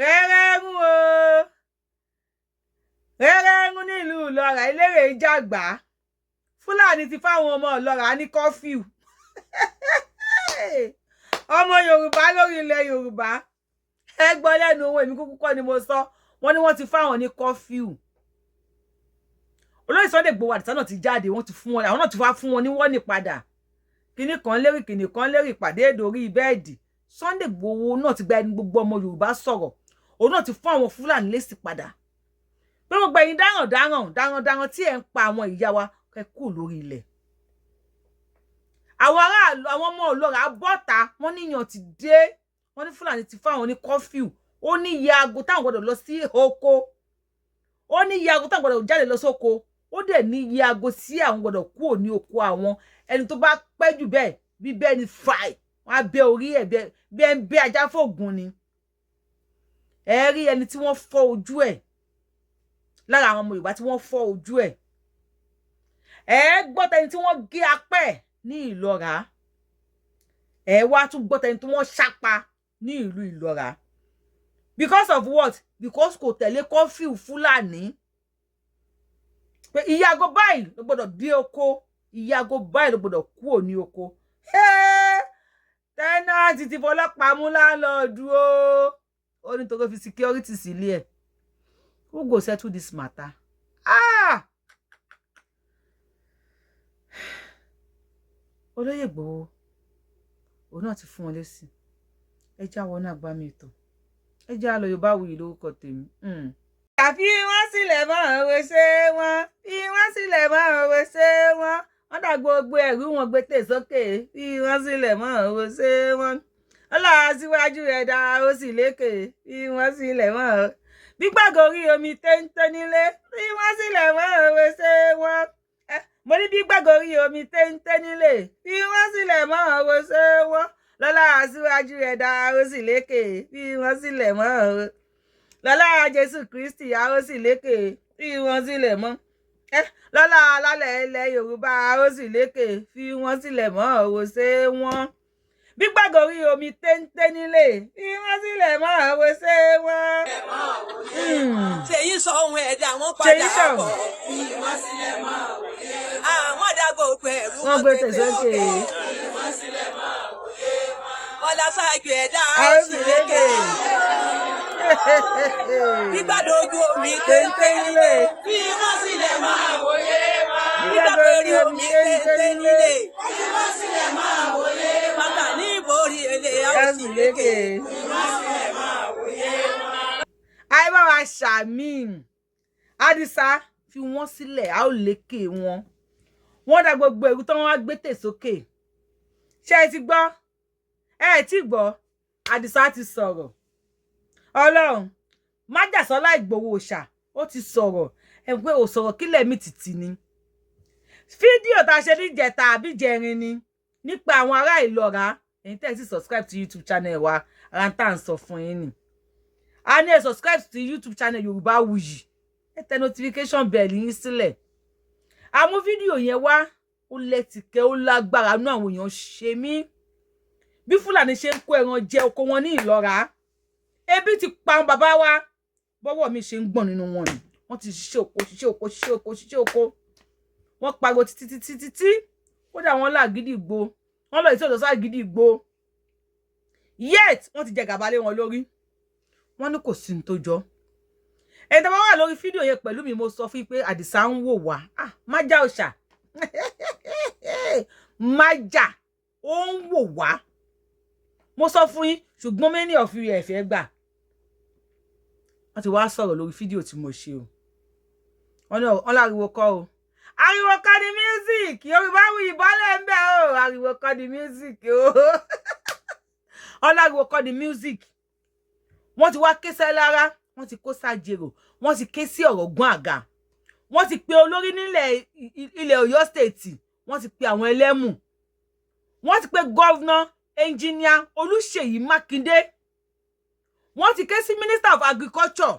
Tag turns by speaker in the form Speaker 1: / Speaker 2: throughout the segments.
Speaker 1: rẹ́rẹ́rún o rẹ́rẹ́rún nílùú Ìlọra eléré ìjàgbá Fúlàní ti fáwọn ọmọ Ìlọra ní curfew ọmọ Yorùbá lórí ilẹ̀ Yorùbá ẹ gbọ́ lẹ́nu owó èmi kúkú kọ́ ni mo sọ wọ́n ní wọ́n ti fáwọn ní curfew olóyè Sunday Igboho àdìsá náà ti jáde wọ́n ti fún wọn àwọn náà ti wá fún wọn ní wọ́ọ̀nì padà kíní kan lérí ìpàdé ìdórí bẹ́ẹ̀dì Sunday Igboho náà ti gba ẹni gbogbo ọmọ Yorùbá sọ̀rọ̀ òun náà ti fún àwọn Fúlàní lésì padà pé gbogbo ẹ̀yin dáràn tí ẹ̀ ń pa àwọn ìyá wa ẹ kú lórí ilẹ̀ àwọn aráàlú àwọn ọmọ Ìlọra bọ́ta wọ́n níyàn ti dé wọ́n ní Fúlàní ti fáwọn ní curfew ó ní iye aago táwọn gbọdọ̀ lọ sí oko ó ní iye aago táwọn gbọdọ̀ jáde lọ sóko ó dẹ̀ ní iye aago sí àwọn gbọdọ̀ kúrò ní oko àwọn ẹni tó bá pẹ́ jù bẹ́ẹ̀ bí bẹ́ẹ̀ ni fàì wọ́n á bẹ orí ẹ̀ bí ẹ ń bẹ ajá fògùn ni ẹ rí ẹni tí wọ́n fọ́ ojú ẹ̀ lára àwọn ọmọ Yorùbá tí wọ́n fọ́ ojú ẹ̀ ẹ gbọ́ tẹni tí wọ́n gé apá ẹ̀ ní Ìlọra ẹ wá tún gbọ́ tẹni tí wọ́n ṣápa ní ìlú Ìlọra because of what? Because kò tẹ̀lé curfew Fúlàní pé iye aago báyìí ló gbọ́dọ̀ dé oko iye aago báyìí ló gbọ́dọ̀ kúrò ní oko tẹ́nàtì ti fọlọ́pàá mú láńlọ́ọ̀dù ó ní tó fi security sílé ẹ̀ who go settle this matter? Olóyè Igboho òun náà ti fún wọn lésì ẹ já wọn náà gbá mi ìtàn ẹ já lọ Yorubawuyi lórúkọ tèmi. Àfi wọ́n sílẹ̀ mọ́ òwe ṣé wọ́n fi wọ́n sílẹ̀ mọ́ òwe ṣé wọ́n dà gbogbo ẹ̀rú wọn gbé tè sókè fi wọ́n sílẹ̀ mọ́ òwe ṣé wọ́n ọlọ́run síwájú rẹ̀ dá ó sì lékè fi wọ́n sílẹ̀ mọ́ gbígbàgò orí omi téńté nílé fi wọ́n sílẹ̀ mọ́ òwe ṣé wọ́n mo ní gbígbàgò orí omi téńté nílé fi wọ́n sílẹ̀ mọ́ òwe ṣé wọ́n lọ́lá síwájú rẹ̀ dá ó sì lékè fi wọ́n sílẹ̀ mọ́ òwe lọ́lá Jésù Kristi a ó sì lékè fi wọ́n sílẹ̀ mọ́ lọ́lá alálẹ̀ ilẹ̀ Yorùbá a ó sì lékè fi wọ́n sílẹ̀ mọ́ òwe ṣé wọ́n gbígbàgò orí omi téńté nílé fi wọ́n sílẹ̀ mọ́ òwe ṣé wọ́n.
Speaker 2: ṣèyí sọ ohun ẹ̀dá wọn padà bọ̀ fi wọ́n sílẹ̀ mọ́ òwe àwọn dàgbò pẹ̀lú
Speaker 1: wọ́n gbé tẹ̀sọ́kè
Speaker 2: wọ́n sílẹ̀ mọ́ òwe wọ́n lásàájú ẹ̀dá a ó sì lékè gbígbàdò ojú omi téńté nílé fi wọ́n sílẹ̀ mọ́ òwe gbígbàdò orí omi téńté nílé fi wọ́n sílẹ̀ mọ́ òwe bàtà ní ìborí èlé a ó sì lékè fi wọ́n sílẹ̀ mọ́ òwe.
Speaker 1: ayé bá wa ṣàmì Àdìsá fi wọ́n sílẹ̀ a ó lékè wọ́n dá gbogbo ẹ̀rú tó wọ́n wá gbé tè sókè ṣé ẹ ti gbọ́ ẹ ti gbọ́ Àdìsá ti sọ̀rọ̀ Ọlọ́run májàsọ́lá Ìgbòho ṣá ó ti sọ̀rọ̀ ẹ pé ò sọ̀rọ̀ kílẹ̀ mi tìtì ni fídíò tá a ṣe níjẹta àbí jẹrin ni nípa àwọn ará Ìlọra ẹ̀yin tẹ́ ẹ ti subscribe to YouTube channel wa ara tá à ń sọ fún yín ni a ní ẹ subscribe to YouTube channel Yorubawuyi ẹ tẹ notification bell yín sílẹ̀ àmú fídíò yẹn wá ó lẹ́tìkẹ́ ó lágbára nú àwọn èèyàn ṣe mí bí Fúlàní ṣe ń kó ẹran jẹ oko wọn ní Ìlọra ebi ti pa àwọn bàbá wa bọ́wọ́ mi ṣe ń gbọ̀n nínú wọn ni wọ́n ti ṣiṣẹ́ oko wọ́n pariwo títí kódà wọ́n lágídígbò wọ́n lọ ìṣòro ságídígbò yet wọ́n ti jẹ gàba lé wọn lórí wọ́n ní kò sí ní tó jọ ẹni tó bá wà lórí fídíò yẹn pẹ̀lú mi mo sọ fún pé Àdìsá ń wò wá májà òòṣà májà ó ń wò wá mo sọ fún yín ṣùgbọ́n many of you ẹ̀fẹ́ gbà wọ́n ti wá sọ̀rọ̀ lórí fídíò tí mo ṣe o wọ́n láriwo kọ́ o ariwo kọ́ ni music Yorubawuyi bọ́lẹ̀ ń bẹ̀ o ariwo kọ́ ni music o wọ́n láriwo kọ́ ni music wọ́n ti wá késẹ́ lára wọ́n ti kó sájèrò wọ́n ti ké sí ọ̀rọ̀ gún àga wọ́n ti pe olórí nílẹ̀ ilẹ̀ Ọ̀yọ́ state wọ́n ti pe àwọn ẹlẹ́mù wọ́n ti pe gọ́vnà engineer Olúṣèyí Mákindé wọ́n ti ké sí minister of agriculture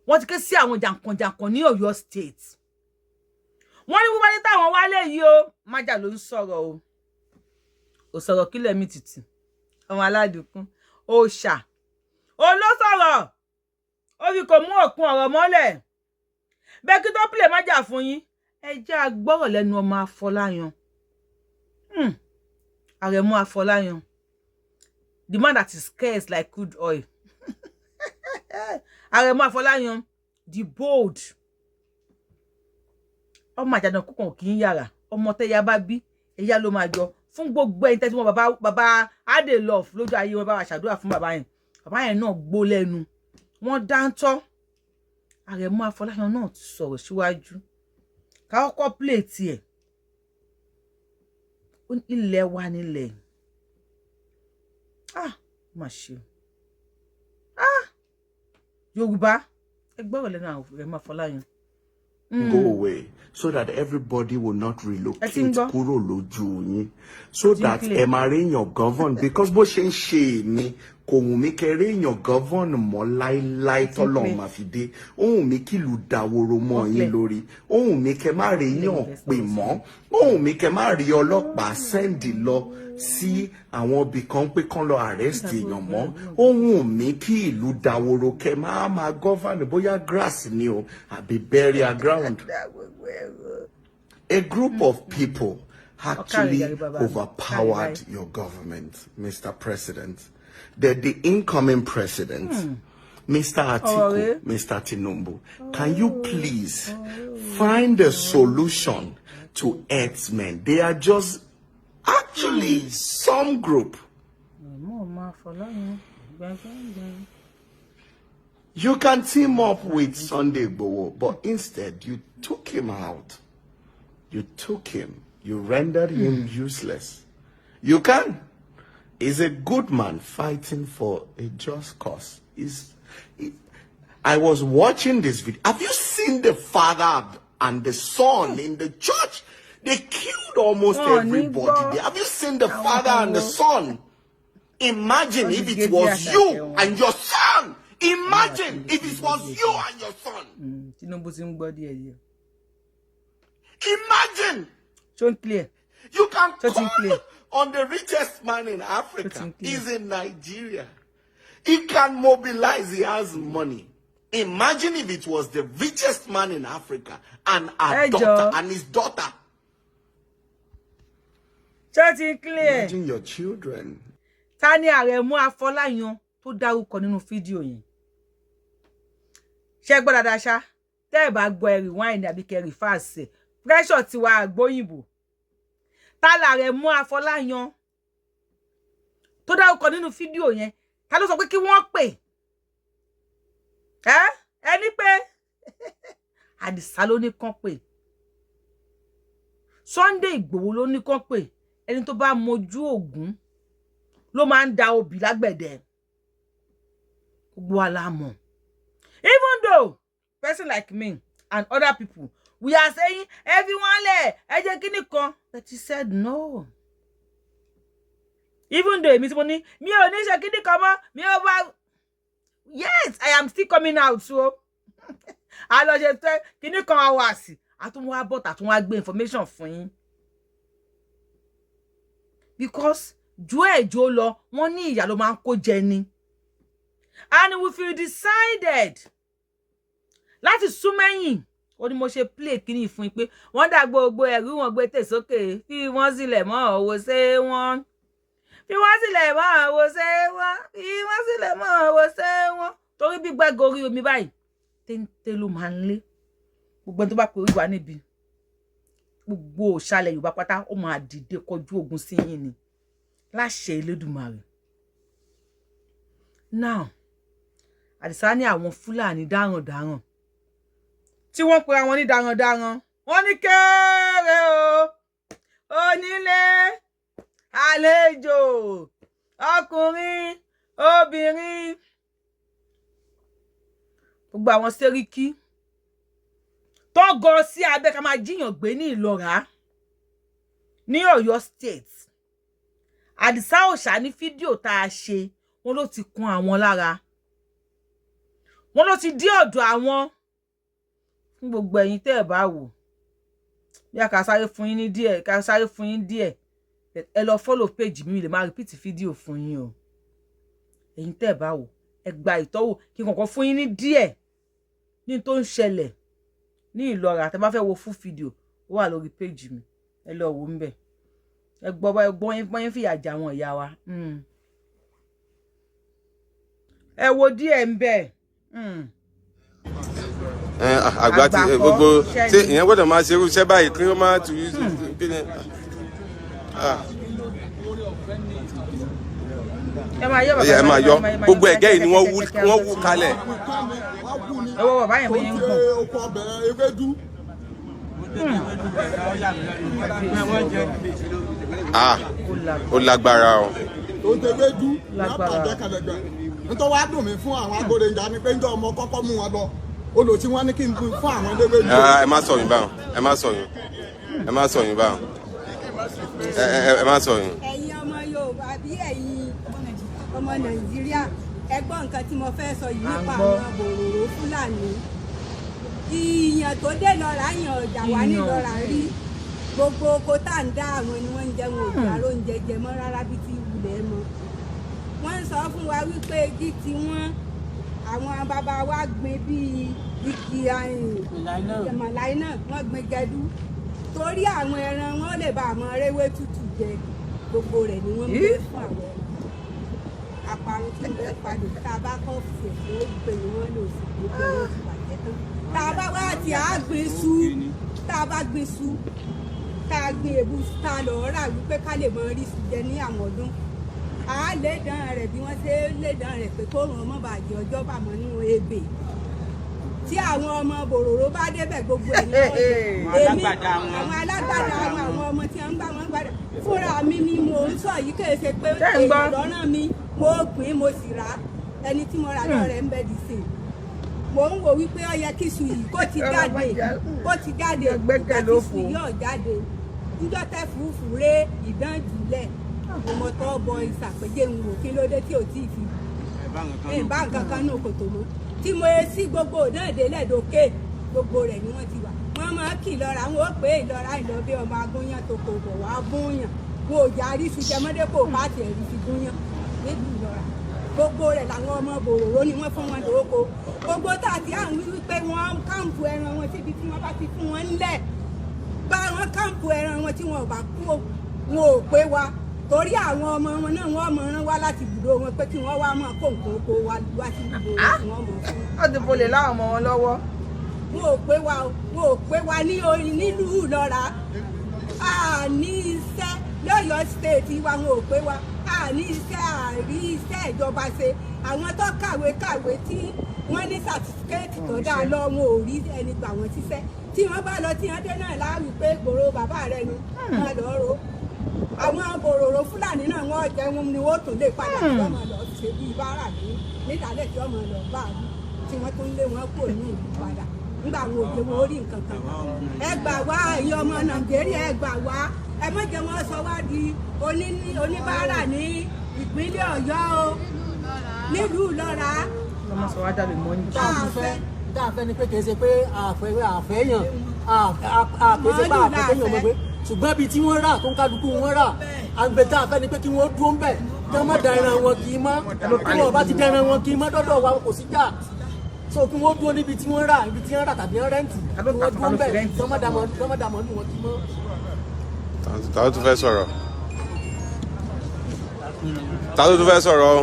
Speaker 1: wọ́n ti ké sí àwọn jàǹkànjàǹkàn ní Ọ̀yọ́ state wọ́n ní wíwáyé táwọn wálé yìí o májà ló ń sọ̀rọ̀ o ò sọ̀rọ̀ kílẹ̀ mi tìtì ọmọ aládùnkún òòṣà olóṣọ̀rọ̀ ó fi kò mú òkun ọ̀rọ̀ mọ́lẹ̀ bẹ́ẹ̀ kí tó play má jà fún yín ẹ jẹ́ agbọ́rọ̀ lẹ́nu ọmọ Afọláyan Àrẹ̀mú Afọláyan the man that is scarce like crude oil Àrẹ̀mú Afọláyan the bold ọmọ àjànàkú kan kì í yàrá ọmọ tẹ́yà bá bí ẹ̀yà ló máa jọ fún gbogbo ẹ̀yin tẹ́tí wọn bàbá adé love lójú ayé wọn bá wa ṣàdúrà fún bàbá yẹn náà gbó lẹ́nu wọ́n dáńtọ́ Àrẹ̀mú Afọláyan náà ti sọ̀rọ̀ síwájú ká kọ́kọ́ play tiẹ̀ ilẹ̀ wa nílẹ̀ má ṣe Yorùbá ẹ gbọ́rọ̀ lẹ́nu Àrẹ̀mú Afọláyan.
Speaker 3: Go away so that everybody will not relocate kúrò lójú yín so that ẹ máa réyàn govern because bó ṣe ń ṣe èmi kò wùn mí kẹ́ réyàn govern mọ́ láíláí tọ́lọ́run máa fi dé ó wùn mí kí ìlú dàwòrò mọ́ yín lórí ó wùn mí kẹ́ má réyàn pè mọ́ ó wùn mí kẹ́ má rí ọlọ́pàá sẹ́ndì lọ sí àwọn ibì kan pé kán lọ arrest èèyàn mọ́ ó wùn mí kí ìlú dàwòrò kẹ́ máa govern bóyá grass ni o àbí burial ground. A group of people actually overpowered your government, Mr. President. The incoming president, Mr. Atiku, Mr. Tinubu, can you please find a solution to herdsmen? They are just actually some group. You can team up with Sunday Igboho, but instead you took him out. You took him. You rendered him useless. You can. He's a good man fighting for a just cause. I was watching this video. Have you seen the father and the son in the church? They killed almost everybody there. Have you seen the father and the son? Imagine if it was you and your son. Imagine if it was you and your son. Imagine. You can call on the richest man in Africa. He's in Nigeria. He can mobilize. He has money. Imagine if it was the richest man in Africa and our daughter and his daughter. Imagine your children.
Speaker 1: Tani Àrẹ̀mú Afọláyan tó dárúkọ nínú fídíò yẹn. Ṣé gbọ́ dáadáa ṣá? Tẹ́ ẹ bá gbọ́ ẹ rewind àbí kẹ́ reverse. Pressure ti wà àgbóyìnbó. Ta l'Àrẹ̀mú Afọláyan tó dárúkọ nínú fídíò yẹn. Ta ló sọ pé kí wọ́n pè? Ẹni pé Àdìsá ló ní kàn pè. Sunday Igboho ló ní kàn pè. Ẹni tó bá mojú Ògún ló máa ń da obì lágbẹ̀dẹ. Gbogbo wa la mọ̀. Even though person like me and other people, we are saying everyone ẹ jẹ́ kíní kan, but he said no. Even though èmi tí mo ní mi ò ní ṣe kíní kan mọ́, mi ò bá. Yes, I am still coming out so. A lọ ṣe tẹ kíní kan hours. Àtún wá bot àtún wá gbé information fún yín. Because jo ẹjọ́ lọ wọ́n ní ìyà ló máa ń kó jẹ ni. And if you decided láti súnmẹ́yìn ó ní mo ṣe play kíní fún yín pé wọ́n dá gbogbo ẹ̀rú wọn gbé tè sókè fi wọ́n sílẹ̀ mọ́ òwò ṣe wọ́n fi wọ́n sílẹ̀ mọ́ òwò ṣe wọ́n fi wọ́n sílẹ̀ mọ́ òwò ṣe wọ́n torí bí gbàgòrí omi báyìí téńté ló máa ń lé gbogbo tó bá pè wá níbi gbogbo òṣàlẹ̀ Yorùbá pátá ó máa dìde kọjú ogun sí yín ni láṣẹ Elédùmarè. Now Àdìsá ní àwọn Fúlàní darandaran tí wọ́n pe àwọn ní darandaran wọ́n ní kéré o onílé àlejò ọkùnrin obìnrin gbogbo àwọn sẹ́ríkì tó gọ sí abẹ́ ká máa jíyàn gbé ní Ìlọ́ra ní Ọ̀yọ́ state. Àdìsá òṣà ní fídíò tá a ṣe wọ́n ló ti kún àwọn lára wọ́n ló ti dí ọ̀dọ̀ àwọn fún gbogbo ẹ̀yin tẹ́ ẹ bá wò bí a ká sáré fún yín ní díẹ̀ ká sáré fún yín díẹ̀ ẹ lọ follow page mi lè máa repeat video fún yín o ẹ̀yin tẹ́ bá wò ẹ gba ìtọ́wò kí n kọ́kọ́ fún yín ní díẹ̀ ní tó ń ṣẹlẹ̀ ní Ìlọra tẹ́ bá fẹ́ wo full video ó wà lórí page mi ẹ lọ wò ńbẹ̀ ẹ gbọ́ yín fìyà jẹ àwọn ìyá wa ẹ wo díẹ̀ ńbẹ̀
Speaker 4: àgbà tí gbogbo ṣé ìyẹn gbọ́dọ̀ máa ṣerú iṣẹ́ báyìí kí wọ́n máa tù ú kí ni. ẹ máa yọ gbogbo ẹ̀gẹ́ yìí ni wọ́n wú kalẹ̀.
Speaker 1: ẹ wọ bàbá yẹn bóyá ń gùn.
Speaker 4: Ó lágbára o.
Speaker 5: nítorí wàá dùn mí fún àwọn agbódejà ni pé ń jọ ọmọ kọ́kọ́ mú wọn lọ olùtí wọn ní kí n fún àwọn eléwédú.
Speaker 4: ẹ má sọ yín báwọn ẹ má sọ yín báwọn ẹ má sọ yín.
Speaker 2: ẹ̀yin ọmọ Yorùbá bí ẹ̀yin ọmọ Nàìjíríà ẹ gbọ́ nǹkan tí mo fẹ́ sọ yìí nípa àwọn bòròrò Fúlàní ìyàn tó dé lọ́ra yàn ọjà wà ní lọ́ra rí gbogbo oko tá à ń dá àwọn ni wọ́n ń jẹun òjà oúnjẹ jẹ mọ́ rárá bí ti wulẹ̀ mọ́ wọ́n ń sọ fún wa wípé igi tí wọ́n àwọn bàbá wa gbin bíi igi màláì náà wọ́n gbin gẹdú torí àwọn ẹran wọn lè bá àwọn rewé tútù jẹ gbogbo rẹ̀ ni wọ́n gbé fún àwọn àparun tí wọ́n padà tá a bá kọ́ fẹ̀ tó gbé ni wọ́n lò sí gbogbo wọn ti bàjẹ́ tán tá a bá wá ti àgbìn sú tá a bá gbin sú tá a gbin èbú tá a lọ rà wípé ká lè mọ rí sùn jẹ ní àwọn ọdún a lè dán rẹ̀ bí wọ́n ṣe lè dán rẹ̀ pé kó ràn ọmọ bàjẹ́ ọjọ́ bàmọ́ nínú ebè tí àwọn ọmọ bòròrò bá débẹ̀ gbogbo ẹ̀ ní èmi àwọn alágbàdá àwọn ọmọ tí wọ́n ń bá wọn gbàdá fúnra mi ni mo ń sọ yìí kì í ṣe pé èèyàn lọ́nà mi mo gbìn mo sì rà ẹni tí mo rà náà rẹ̀ ń bẹ dì sí mo ń wò wípé ó yẹ kí sùn yìí kó ti jáde àti sùn yìí ò jáde níjọ́ tẹ́ fùfú ré ìdán jùlẹ̀ ọmọ tó bọ ìsàpèjẹ ń wò kí ló dé tí ò tí ì fi bá nǹkan kan náà kò tó mọ́ tí mo sí gbogbo náà délẹ̀ dókè gbogbo rẹ̀ ni wọ́n ti wà wọ́n máa kì lọ́ra wọn ó pé ìlọ́ra ìlọ bí ọmọ agúnyán tó kò bọ̀ wá gúnyàn wọn ò járí fi jẹmọ́dé kò bá tiẹ̀ rí fi gúnyàn níbi ìlọ́ra gbogbo rẹ̀ làwọn ọmọ bòròró ni wọ́n fún wọn lóko gbogbo tàbí àwọn wípé wọ́n káàmpù ẹran wọn síbi tí wọ́n bá ti fún wọn ńlẹ̀ bá wọn káàmpù ẹran wọn tí wọn ò bá kú wọn ò pé wa torí àwọn ọmọ wọn náà wọ́n mọ rán wá láti ibùdó wọn pé kí wọ́n wá mọ kó nǹkan oko wá sí ibùdó wọn tí wọ́n mọ fún.
Speaker 1: ó ti bolè láwọn ọmọ wọn lọ́wọ́.
Speaker 2: wọn ò pé wa ní orin nílùú Ìlọra a ní iṣẹ́ lọ́yọ̀ọ́ stéètì wa wọn ò pé wa a ní iṣẹ́ àrí iṣẹ́ ìjọba ṣe àwọn tó kàwé tí wọ́n ní sàtífíkẹ́ẹ̀tì tó dáa lọ wọn ò rí ẹni gbà wọ́n síṣẹ́ tí wọ́n bá lọ tí wọ́n dé náà láàrú pé gbòòrò bàbá rẹ ni wọ́n lọ ro àwọn bòròrò Fúlàní náà wọ́n jẹ́ wọn ni wọ́n tún lè padà tí wọ́n máa lọ ṣe bí báárà nídàálẹ̀ tí wọ́n máa lọ bá àbí tí wọ́n tún lé wọn kò ní ìlú padà nígbà wo òde wọn ó rí nǹkan kan ẹ gbà wá ẹ̀yin ọmọ Nàìjíríà ẹ gbà wá ẹ má jẹ́ wọn sọ wá di oníbàárà ní ìpínlẹ̀ Ọ̀yọ́ o nílùú Ìlọra.
Speaker 1: ọmọ sọ wá dàbí mọ́ ní.
Speaker 6: dáàfẹ́ ni pé kì í ṣe pé àfẹ́yàn kì í ṣe pé àfẹ́yàn ọmọ pé ṣùgbọ́n ibi tí wọ́n rà tó ń kálukú wọn rà àgbẹ̀tà àfẹ́ ni pé kí wọ́n dúró ń bẹ̀ kí wọ́n má da ẹran wọn kì í mọ́ kí wọ́n bá ti da ẹran wọn kì í mọ́ dọ́dọ̀ wa kò sí jà so kí wọ́n dúró níbi tí wọ́n rà ibi tí wọ́n rà tàbí rẹ́ǹtì kí wọ́n dúró ń bẹ̀ kí wọ́n má da mọ́ ní wọn kì í mọ́.
Speaker 4: ta ló tún fẹ́ sọ̀rọ̀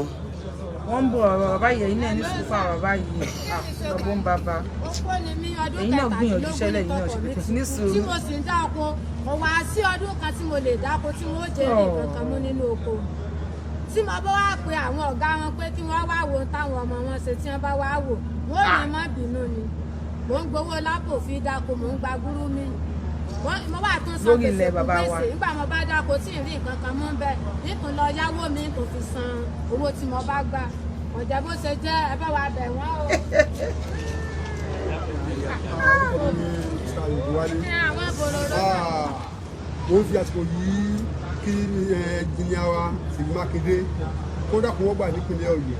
Speaker 1: wọ́n ń bọ̀ ọ̀rọ̀ bàbá yìí náà ní sùúrù fún àwọn bàbá yìí ọ̀bọ̀n bàbá èyí náà gbìyànjú ṣẹlẹ̀ yìí náà ṣe ní sùúrù.
Speaker 7: tí mo sì ń dáko kò wá sí ọdún kan tí mo lè dáko tí wọ́n jẹ́ ní kankan mú nínú oko tí mo bá wá pe àwọn ọ̀gá wọn pé kí wọ́n wá wo táwọn ọmọ wọn ṣe tí wọ́n bá wá wò wọ́n ò ní má bínú ni mò ń gbowó lápò fi dáko mò ń gba gúrú mi mo wà tún san gbèsè kú gbèsè nígbà mo bá dáko tí ì rí nǹkan kan mú bẹ́ẹ̀ nítorí lọ yáwó mi kò fi san owó tí mo bá gbà ọ̀jẹ̀ bó ṣe jẹ́ ẹ bá wa bẹ̀ wọ́n o. àwọn bòròrò.
Speaker 5: mo ń fi àsìkò yìí kí ẹnjìníà wa Ṣèyí Mákindé kó dákun wọ́n gbà nípìnlẹ̀ Ọ̀yọ́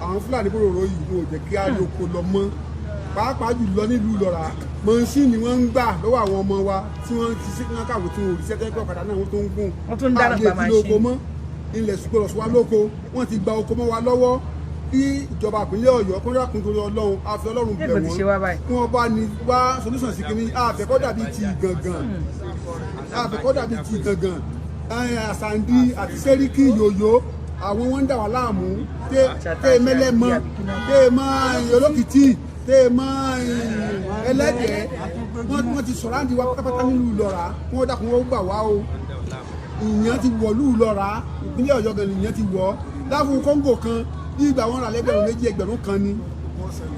Speaker 5: àwọn Fúlàní bòròrò yìí kò jẹ́ kí á lóko lọ mọ́ pàápàá jùlọ nílùú Ìlọra mọ̀nsíìnì wọ́n ń gbà lọ́wọ́ àwọn ọmọ wa tí wọ́n ti sí wọn kàwé tí wọn ò rí sẹ́tẹ́ pé ọ̀kadà náà wọ́n tó ń gùn àlè ìdílé oko mọ́ ilẹ̀ ṣùgbọ́n wa lóko wọ́n ti gba oko mọ́ wa lọ́wọ́ kí ìjọba ìpínlẹ̀ Ọ̀yọ́ kó dákun torí Ọlọ́run àfi Ọlọ́run bẹ̀ wọ́n kí wọ́n bá ní wá solution sí kíní àfẹ́kọ́ dàbí ti gangan àsàndí àti sẹ́ríkì yòyó àwọn wọn ń dà wá láàmú tẹ́ mẹ́lẹ́mọ́ tẹ́ mọ́ olókìtì tẹ́ mọ́ ẹlẹ́dẹ̀ẹ́ wọ́n ti sọ̀rọ̀ àǹdí wa pátápátá nílùú Ìlọra kí wọ́n dákun wọ́n gbà wá o ìyẹn ti wọ̀ lù Ìlọra ìpínlẹ̀ Ọ̀yọ́ gan ìyẹn ti wọ̀ láfún kóńgò kan bí ìgbà wọn rà lẹ́gbẹ̀rún méjì ẹgbẹ̀rún kan ni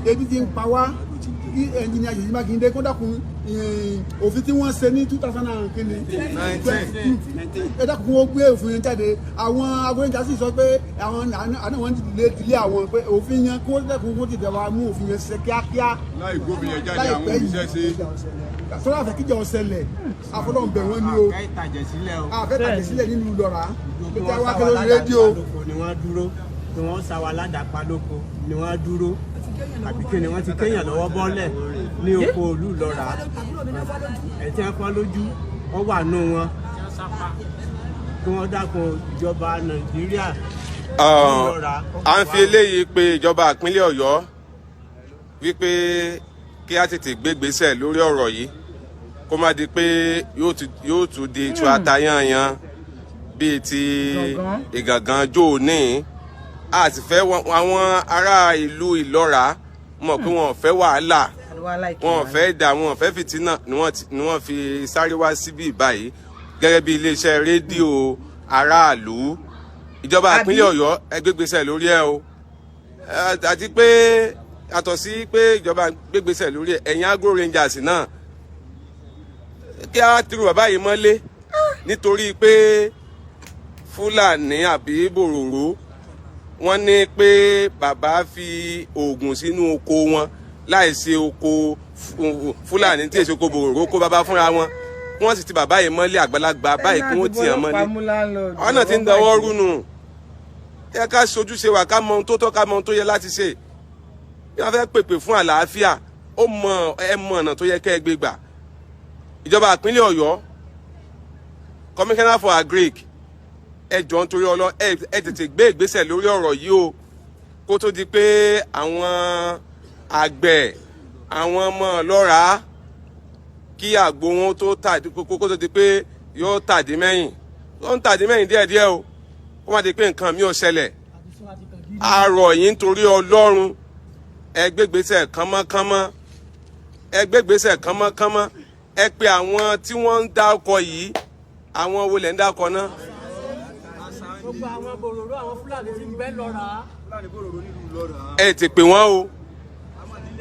Speaker 5: ebi ti ń pa wá kí ẹnjìnìá Ṣèyí Mákindé kó dákun òfin tí wọ́n ṣe ní 2019 ẹ dákun wọ́n gbé òfin yẹn jáde àwọn agbóyìnjà sì sọ pé àwọn àná wọn dilé àwọn pé òfin yẹn kó dákun kó ti dẹ̀wà mú òfin yẹn ṣe kíákíá
Speaker 8: láì gbófin yẹn jáde àwọn òṣìṣẹ́ ṣe
Speaker 5: sọ́dọ̀ àfẹ́ kíjà ọ̀sẹ̀lẹ̀ àfọlọ́ǹbẹ̀ wọn ni o àfẹ́ tàjẹ̀ sílẹ̀ nínú Ìlọra ló jẹ́ wá kéré rédíò
Speaker 9: ni wọ́n dúró ni wọ́n sá wa ládàpá lóko ni wọ́n dúró àbí kí ni wọ́n ti kéèyàn lọ́wọ́ bọ́lẹ̀ ní oko ìlú Ìlọra ẹ̀tí wọn fọ́ lójú wọ́n wà nù wọn kí wọ́n dákun ìjọba Nàìjíríà Ìlọra.
Speaker 4: À ń fi eléyìí pé ìjọba ìpínlẹ̀ Ọ̀yọ́ wípé kí á tètè gbégbésẹ̀ lórí ọ̀rọ̀ yìí kó má di pé yóò tún di ìtura tayanyan bíi ti ìgàngán jóòní. A sì fẹ́ àwọn ará ìlú Ìlọra mọ̀ pé wọn ò fẹ́ wàhálà wọn ò fẹ́ dà wọn ò fẹ́ fìtínà ni wọ́n fi sáré wá síbí báyìí gẹ́gẹ́ bí iléeṣẹ́ rédíò aráàlú ìjọba ìpínlẹ̀ Ọ̀yọ́ ẹ gbégbésẹ̀ lórí ẹ o àti pé yàtọ̀ sí pé ìjọba gbégbésẹ̀ lórí ẹ ẹ̀yin agro rangers náà kí á tìrù bàbá yìí mọ́lé nítorí pé Fúlàní àbí bòròró wọ́n ní pé bàbá fi oògùn sínú oko wọn láì ṣe oko Fúlàní tí èso oko bòròró kó bàbá fúnra wọn wọ́n sì ti bàbá yìí mọ́lé àgbàlagbà báyìí kí wọ́n tìyàn mọ́lé ọ̀nà tí ń dọwọ́ rúnu ẹ ká ṣojúṣe wa ká mọ ohun tó tọ́ ká mọ ohun tó yẹ láti ṣe bí wọ́n fẹ́ pèpè fún àlàáfíà ó mọ ọ̀nà tó yẹ kẹ́ ẹ gbé gbà ìjọba ìpínlẹ̀ Ọ̀yọ́ Commissioner for Agric ẹ jọ̀ọ́ nítorí ọlọ ẹ tètè gbé ìgbésẹ̀ lórí ọ̀rọ̀ yìí o kó tó di pé àwọn àgbẹ̀ àwọn ọmọ Ìlọra kí àgbo wọn tó tàdí kó tó di pé yóò tàdí mẹ́yìn tó ń tàdí mẹ́yìn díẹ̀díẹ̀ o kó má di pé nǹkan mi ò ṣẹlẹ̀ àrọ̀ yìí nítorí Ọlọ́run ẹ gbé ìgbésẹ̀ kánmọ́kánmọ́ ẹ gbé ìgbésẹ̀ kánmọ́kánmọ́ ẹ pe àwọn tí wọ́n ń dá ọkọ̀ yìí àwọn wo lẹ̀ ń dá ọkọ̀ náà.
Speaker 6: Gbogbo àwọn bòròró àwọn Fúlàní tí ń bẹ lọ́ra.
Speaker 4: Ẹ ti pè wọ́n o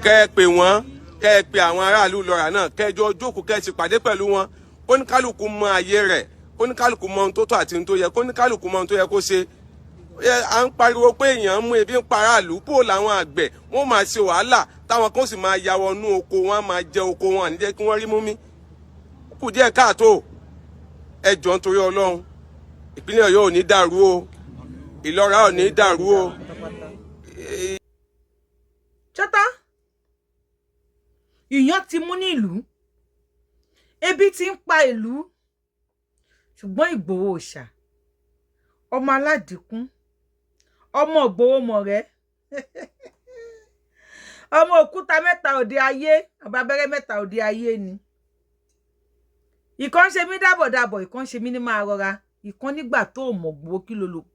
Speaker 4: kẹ́ ẹ pè wọ́n kẹ́ ẹ pe àwọn aráàlú Ìlọra náà kẹ́ ẹ jọ jókòó kẹ́ ẹ sì pàdé pẹ̀lú wọn kóníkálùkù mọ ayé rẹ̀ kóníkálùkù mọ ohun tó tọ́ àti ohun tó yẹ kóníkálùkù mọ ohun tó yẹ kó ṣe. À ń pariwo pé èèyàn ń mú ebi ń pa aráàlú pò làwọn àgbẹ̀ wọ́n máa ṣe wàhálà táwọn kan sì máa ya wọnú oko wọn máa jẹ oko wọn àníjẹ́ kí wọ́n rí mú mi. Kù díẹ̀ káàtó ẹ jọ̀ọ́ nítorí Ọlọ́run ìpínlẹ̀ Ọ̀yọ́ ò ní dàrú o Ìlọra ò ní dàrú o.
Speaker 1: Chata ìyàn ti mú ní ìlú ebi ti ń pa ìlú ṣùgbọ́n Ìgbòho òòṣà ọmọ aládìkún ọmọ Ìgbòho mọ̀rẹ́ ọmọ òkúta mẹ́ta òde ayé ọba abẹ́rẹ́ mẹ́ta òde ayé ni ìkan ṣe mí dábọ̀dábọ̀ ìkan ṣe mí ní máa rọra ìkan nígbà tó mọ̀ gbowó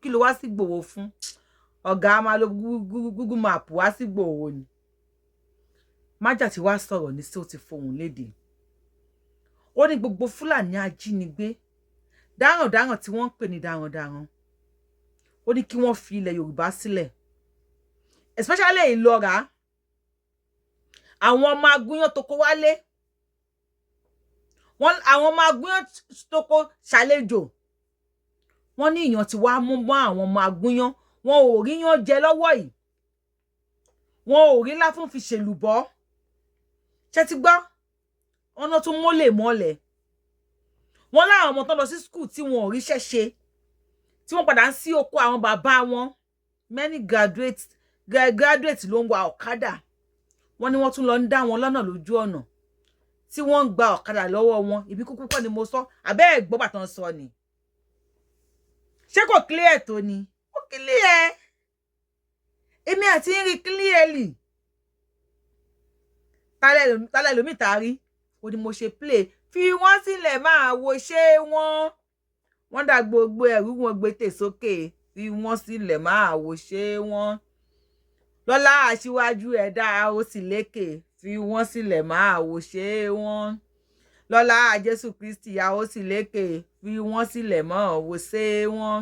Speaker 1: kí ló wá sí Ìgbòho fún ọ̀gá máa lo Google map wá sí Ìgbòho ni májà tí wàá sọ̀rọ̀ ní sí ó ti fohùn lédè ó ní gbogbo Fúlàní ajínigbé dáràndáràn tí wọ́n ń pè ní dáràndáràn ó ní kí wọ́n fi ilẹ̀ Yorùbá sílẹ̀ especially Ìlọra àwọn ọmọ agúnyán tó kó wálé àwọn ọmọ agúnyán tó kó ṣàlejò wọ́n ní ìyàn tí wàá mú mọ́ àwọn ọmọ agúnyán wọn ò rí yán jẹ lọ́wọ́ yìí wọn ò rí láfún fi ṣèlùbọ́ ṣé ti gbọ́ ọ̀nà tún mọ́lẹ̀ wọ́n láwọn ọmọ tó lọ sí school tí wọn ò ríṣẹ́ ṣe tí wọ́n padà ń sí oko àwọn bàbá wọn many graduates ló ń wa ọ̀kadà wọ́n ní wọ́n tún lọ ń dá wọn lọ́nà lójú ọ̀nà tí wọ́n ń gba ọ̀kadà lọ́wọ́ wọn ibi kúkú kọ́ ni mo sọ àbẹ́ ẹ̀gbọ́ bàtàn sọ ni ṣé kò clear tó ni ó clear èmi àti ń rí clearly tálẹ̀ lómi tàrí ó ní mo ṣe play fi wọ́n sílẹ̀ máa wo ṣé wọ́n dá gbogbo ẹ̀rú wọn gbé tè sókè fi wọ́n sílẹ̀ máa wo ṣé wọ́n lọ́lá aṣíwájú ẹ̀dá ó sì lékè fi wọ́n sílẹ̀ máa wò ṣé wọ́n lọ́lá Jésù Kristi a ó sì lékè fi wọ́n sílẹ̀ máa wò ṣé wọ́n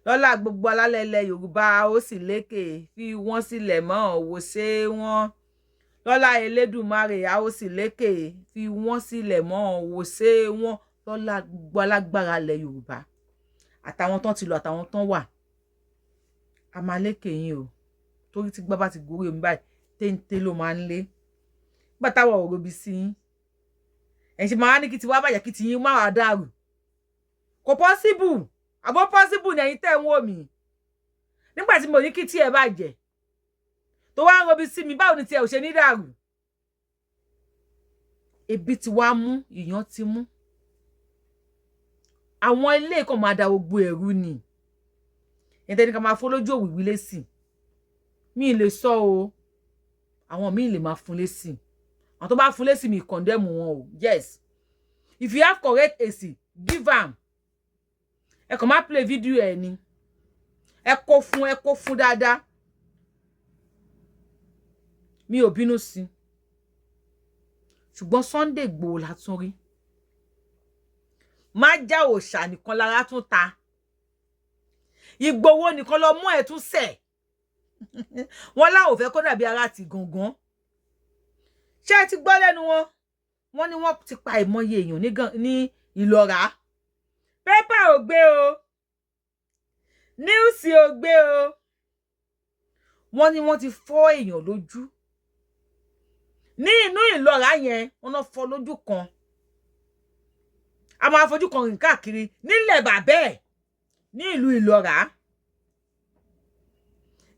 Speaker 1: lọ́lá gbogbo alálẹ̀lẹ̀ Yorùbá ó sì lékè fi wọ́n sílẹ̀ máa wò ṣé wọ́n lọ́lá Elédùmarè a ó sì lékè fi wọ́n sílẹ̀ máa wò ṣé wọ́n lọ́lá gbogbo alágbára ilẹ̀ Yorùbá àtàwọn tán ti lọ àtàwọn tán wà a máa lékè yín o torí tí gbá bá ti gorí omi báyìí téńté ló máa ń lé nígbà táwọn ò robi sí yín ẹ̀ ṣe máa ní kí ti wá bàjẹ́ kí ti yín má wàá dàrú kò pọ́síbù àbọ̀ pọ́síbù ní ẹ̀yin tẹ́ ń wò mí nígbà tí mo ní kí tí ẹ bàjẹ́ tó wá ń robi sí mi báwo ni tí ẹ ò ṣe ní dàrú ebi ti wá mú ìyàn ti mú àwọn ilé kan máa da gbogbo ẹ̀rú ni ẹ̀ńtẹ́ni ká máa fọ́ lójú òwìwí lésì mi lè sọ o àwọn mi lè máa fún lésì àwọn tó bá fún lésì mi condemn wọn o yes if you have correct èsì give am ẹ kàn máa play video ẹ ni ẹ kó fún dáadáa mi ò bínú sí ṣùgbọ́n Sunday Igboho la tún rí má já òòṣà nìkan lára tún ta Igboho nìkan lọ mú ẹ tún sẹ̀ wọ́n láwọn fẹ́ kó dàbí ara ti gangan ṣé ti gbọ́ lẹ́nu wọn wọ́n ní wọ́n ti pa ìmọye èèyàn ní ìlọ́ra pépà ò gbé o níùsì ò gbé o wọ́n ní wọ́n ti fọ́ èèyàn lójú ní inú ìlọ́ra yẹn wọ́n náà fọ́ lójú kan a máa fojú kan rìn káàkiri nílẹ̀ bàbẹ́ ní ìlú ìlọ́ra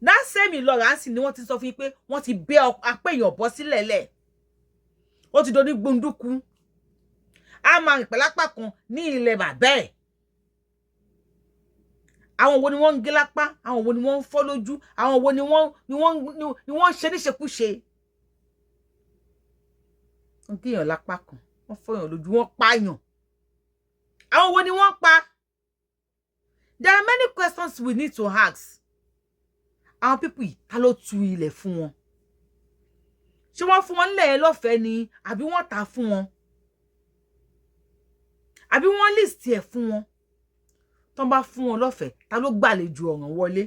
Speaker 1: that same ìlọ́ra sì ni wọ́n ti sọ fún yín pé wọ́n ti bẹ́ apá èèyàn bọ́ sílẹ̀ lẹ̀ ó ti do ní gbunduku a máa rìn pẹ̀lápá kan ní ilẹ̀ bàbá ẹ̀ àwọn wo ni wọ́n ń gé lápá àwọn wo ni wọ́n ń fọ́ lójú àwọn wo ni wọ́n ṣe níṣekúṣe wọ́n géèyàn lápá kan wọ́n fọ́yàn lójú wọ́n pààyàn àwọn wo ni wọ́n pa there are many questions we need to ask àwọn people yìí ta ló tu ilẹ̀ fún wọn ṣé wọ́n fún wọn nílẹ̀ lọ́fẹ̀ẹ́ ni àbí wọ́n tà fún wọn àbí wọ́n list ẹ̀ fún wọn tọ́n bá fún wọn lọ́fẹ̀ẹ́ ta ló gbàlejò ọ̀ràn wọlé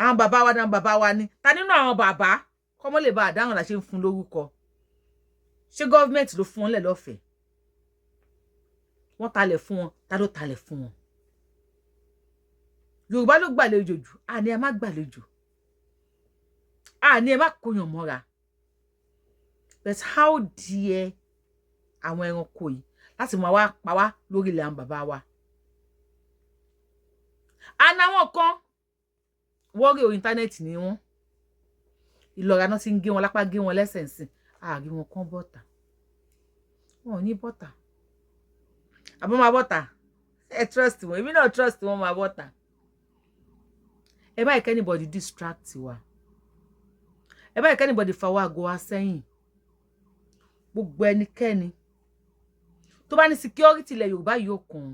Speaker 1: àwọn bàbá wa náà bàbá wa ni ta nínú àwọn bàbá kọ́mọ́ lè bá àdáhùn la ṣe ń fún lórúkọ ṣé gọ́ọ̀mẹ̀ntì ló fún wọn lẹ̀ lọ́fẹ̀ẹ́ wọ́n talẹ̀ fún wọn ta ló talẹ̀ fún wọn Yorùbá ló gbàlejò jù àní ẹ má gbàlejò àní ẹ má kóyàn mọ́ra but how dare àwọn ẹranko yìí láti máa wá pa wá lórí ilẹ̀ àwọn bàbá wa àná àwọn kan wọ́ọ̀rì orí íńtánẹ́ẹ̀tì ni wọ́n ìlọ́ra náà ti ń gé wọn lápá gé wọn lẹ́sẹ̀ ń sìn àárí wọn kán bọ́tà wọn ò ní bọ́tà àbọ̀ máa bọ́tà ẹ trust wọn èmi náà trust wọn máa bọ́tà ẹ bá ìkẹ́ anybody distract wa ẹ bá ìkẹ́ anybody fàwọn àgọ́ wa sẹ́yìn gbogbo ẹnikẹ́ni tó bá ní security ilẹ̀ Yorùbá yóò kàn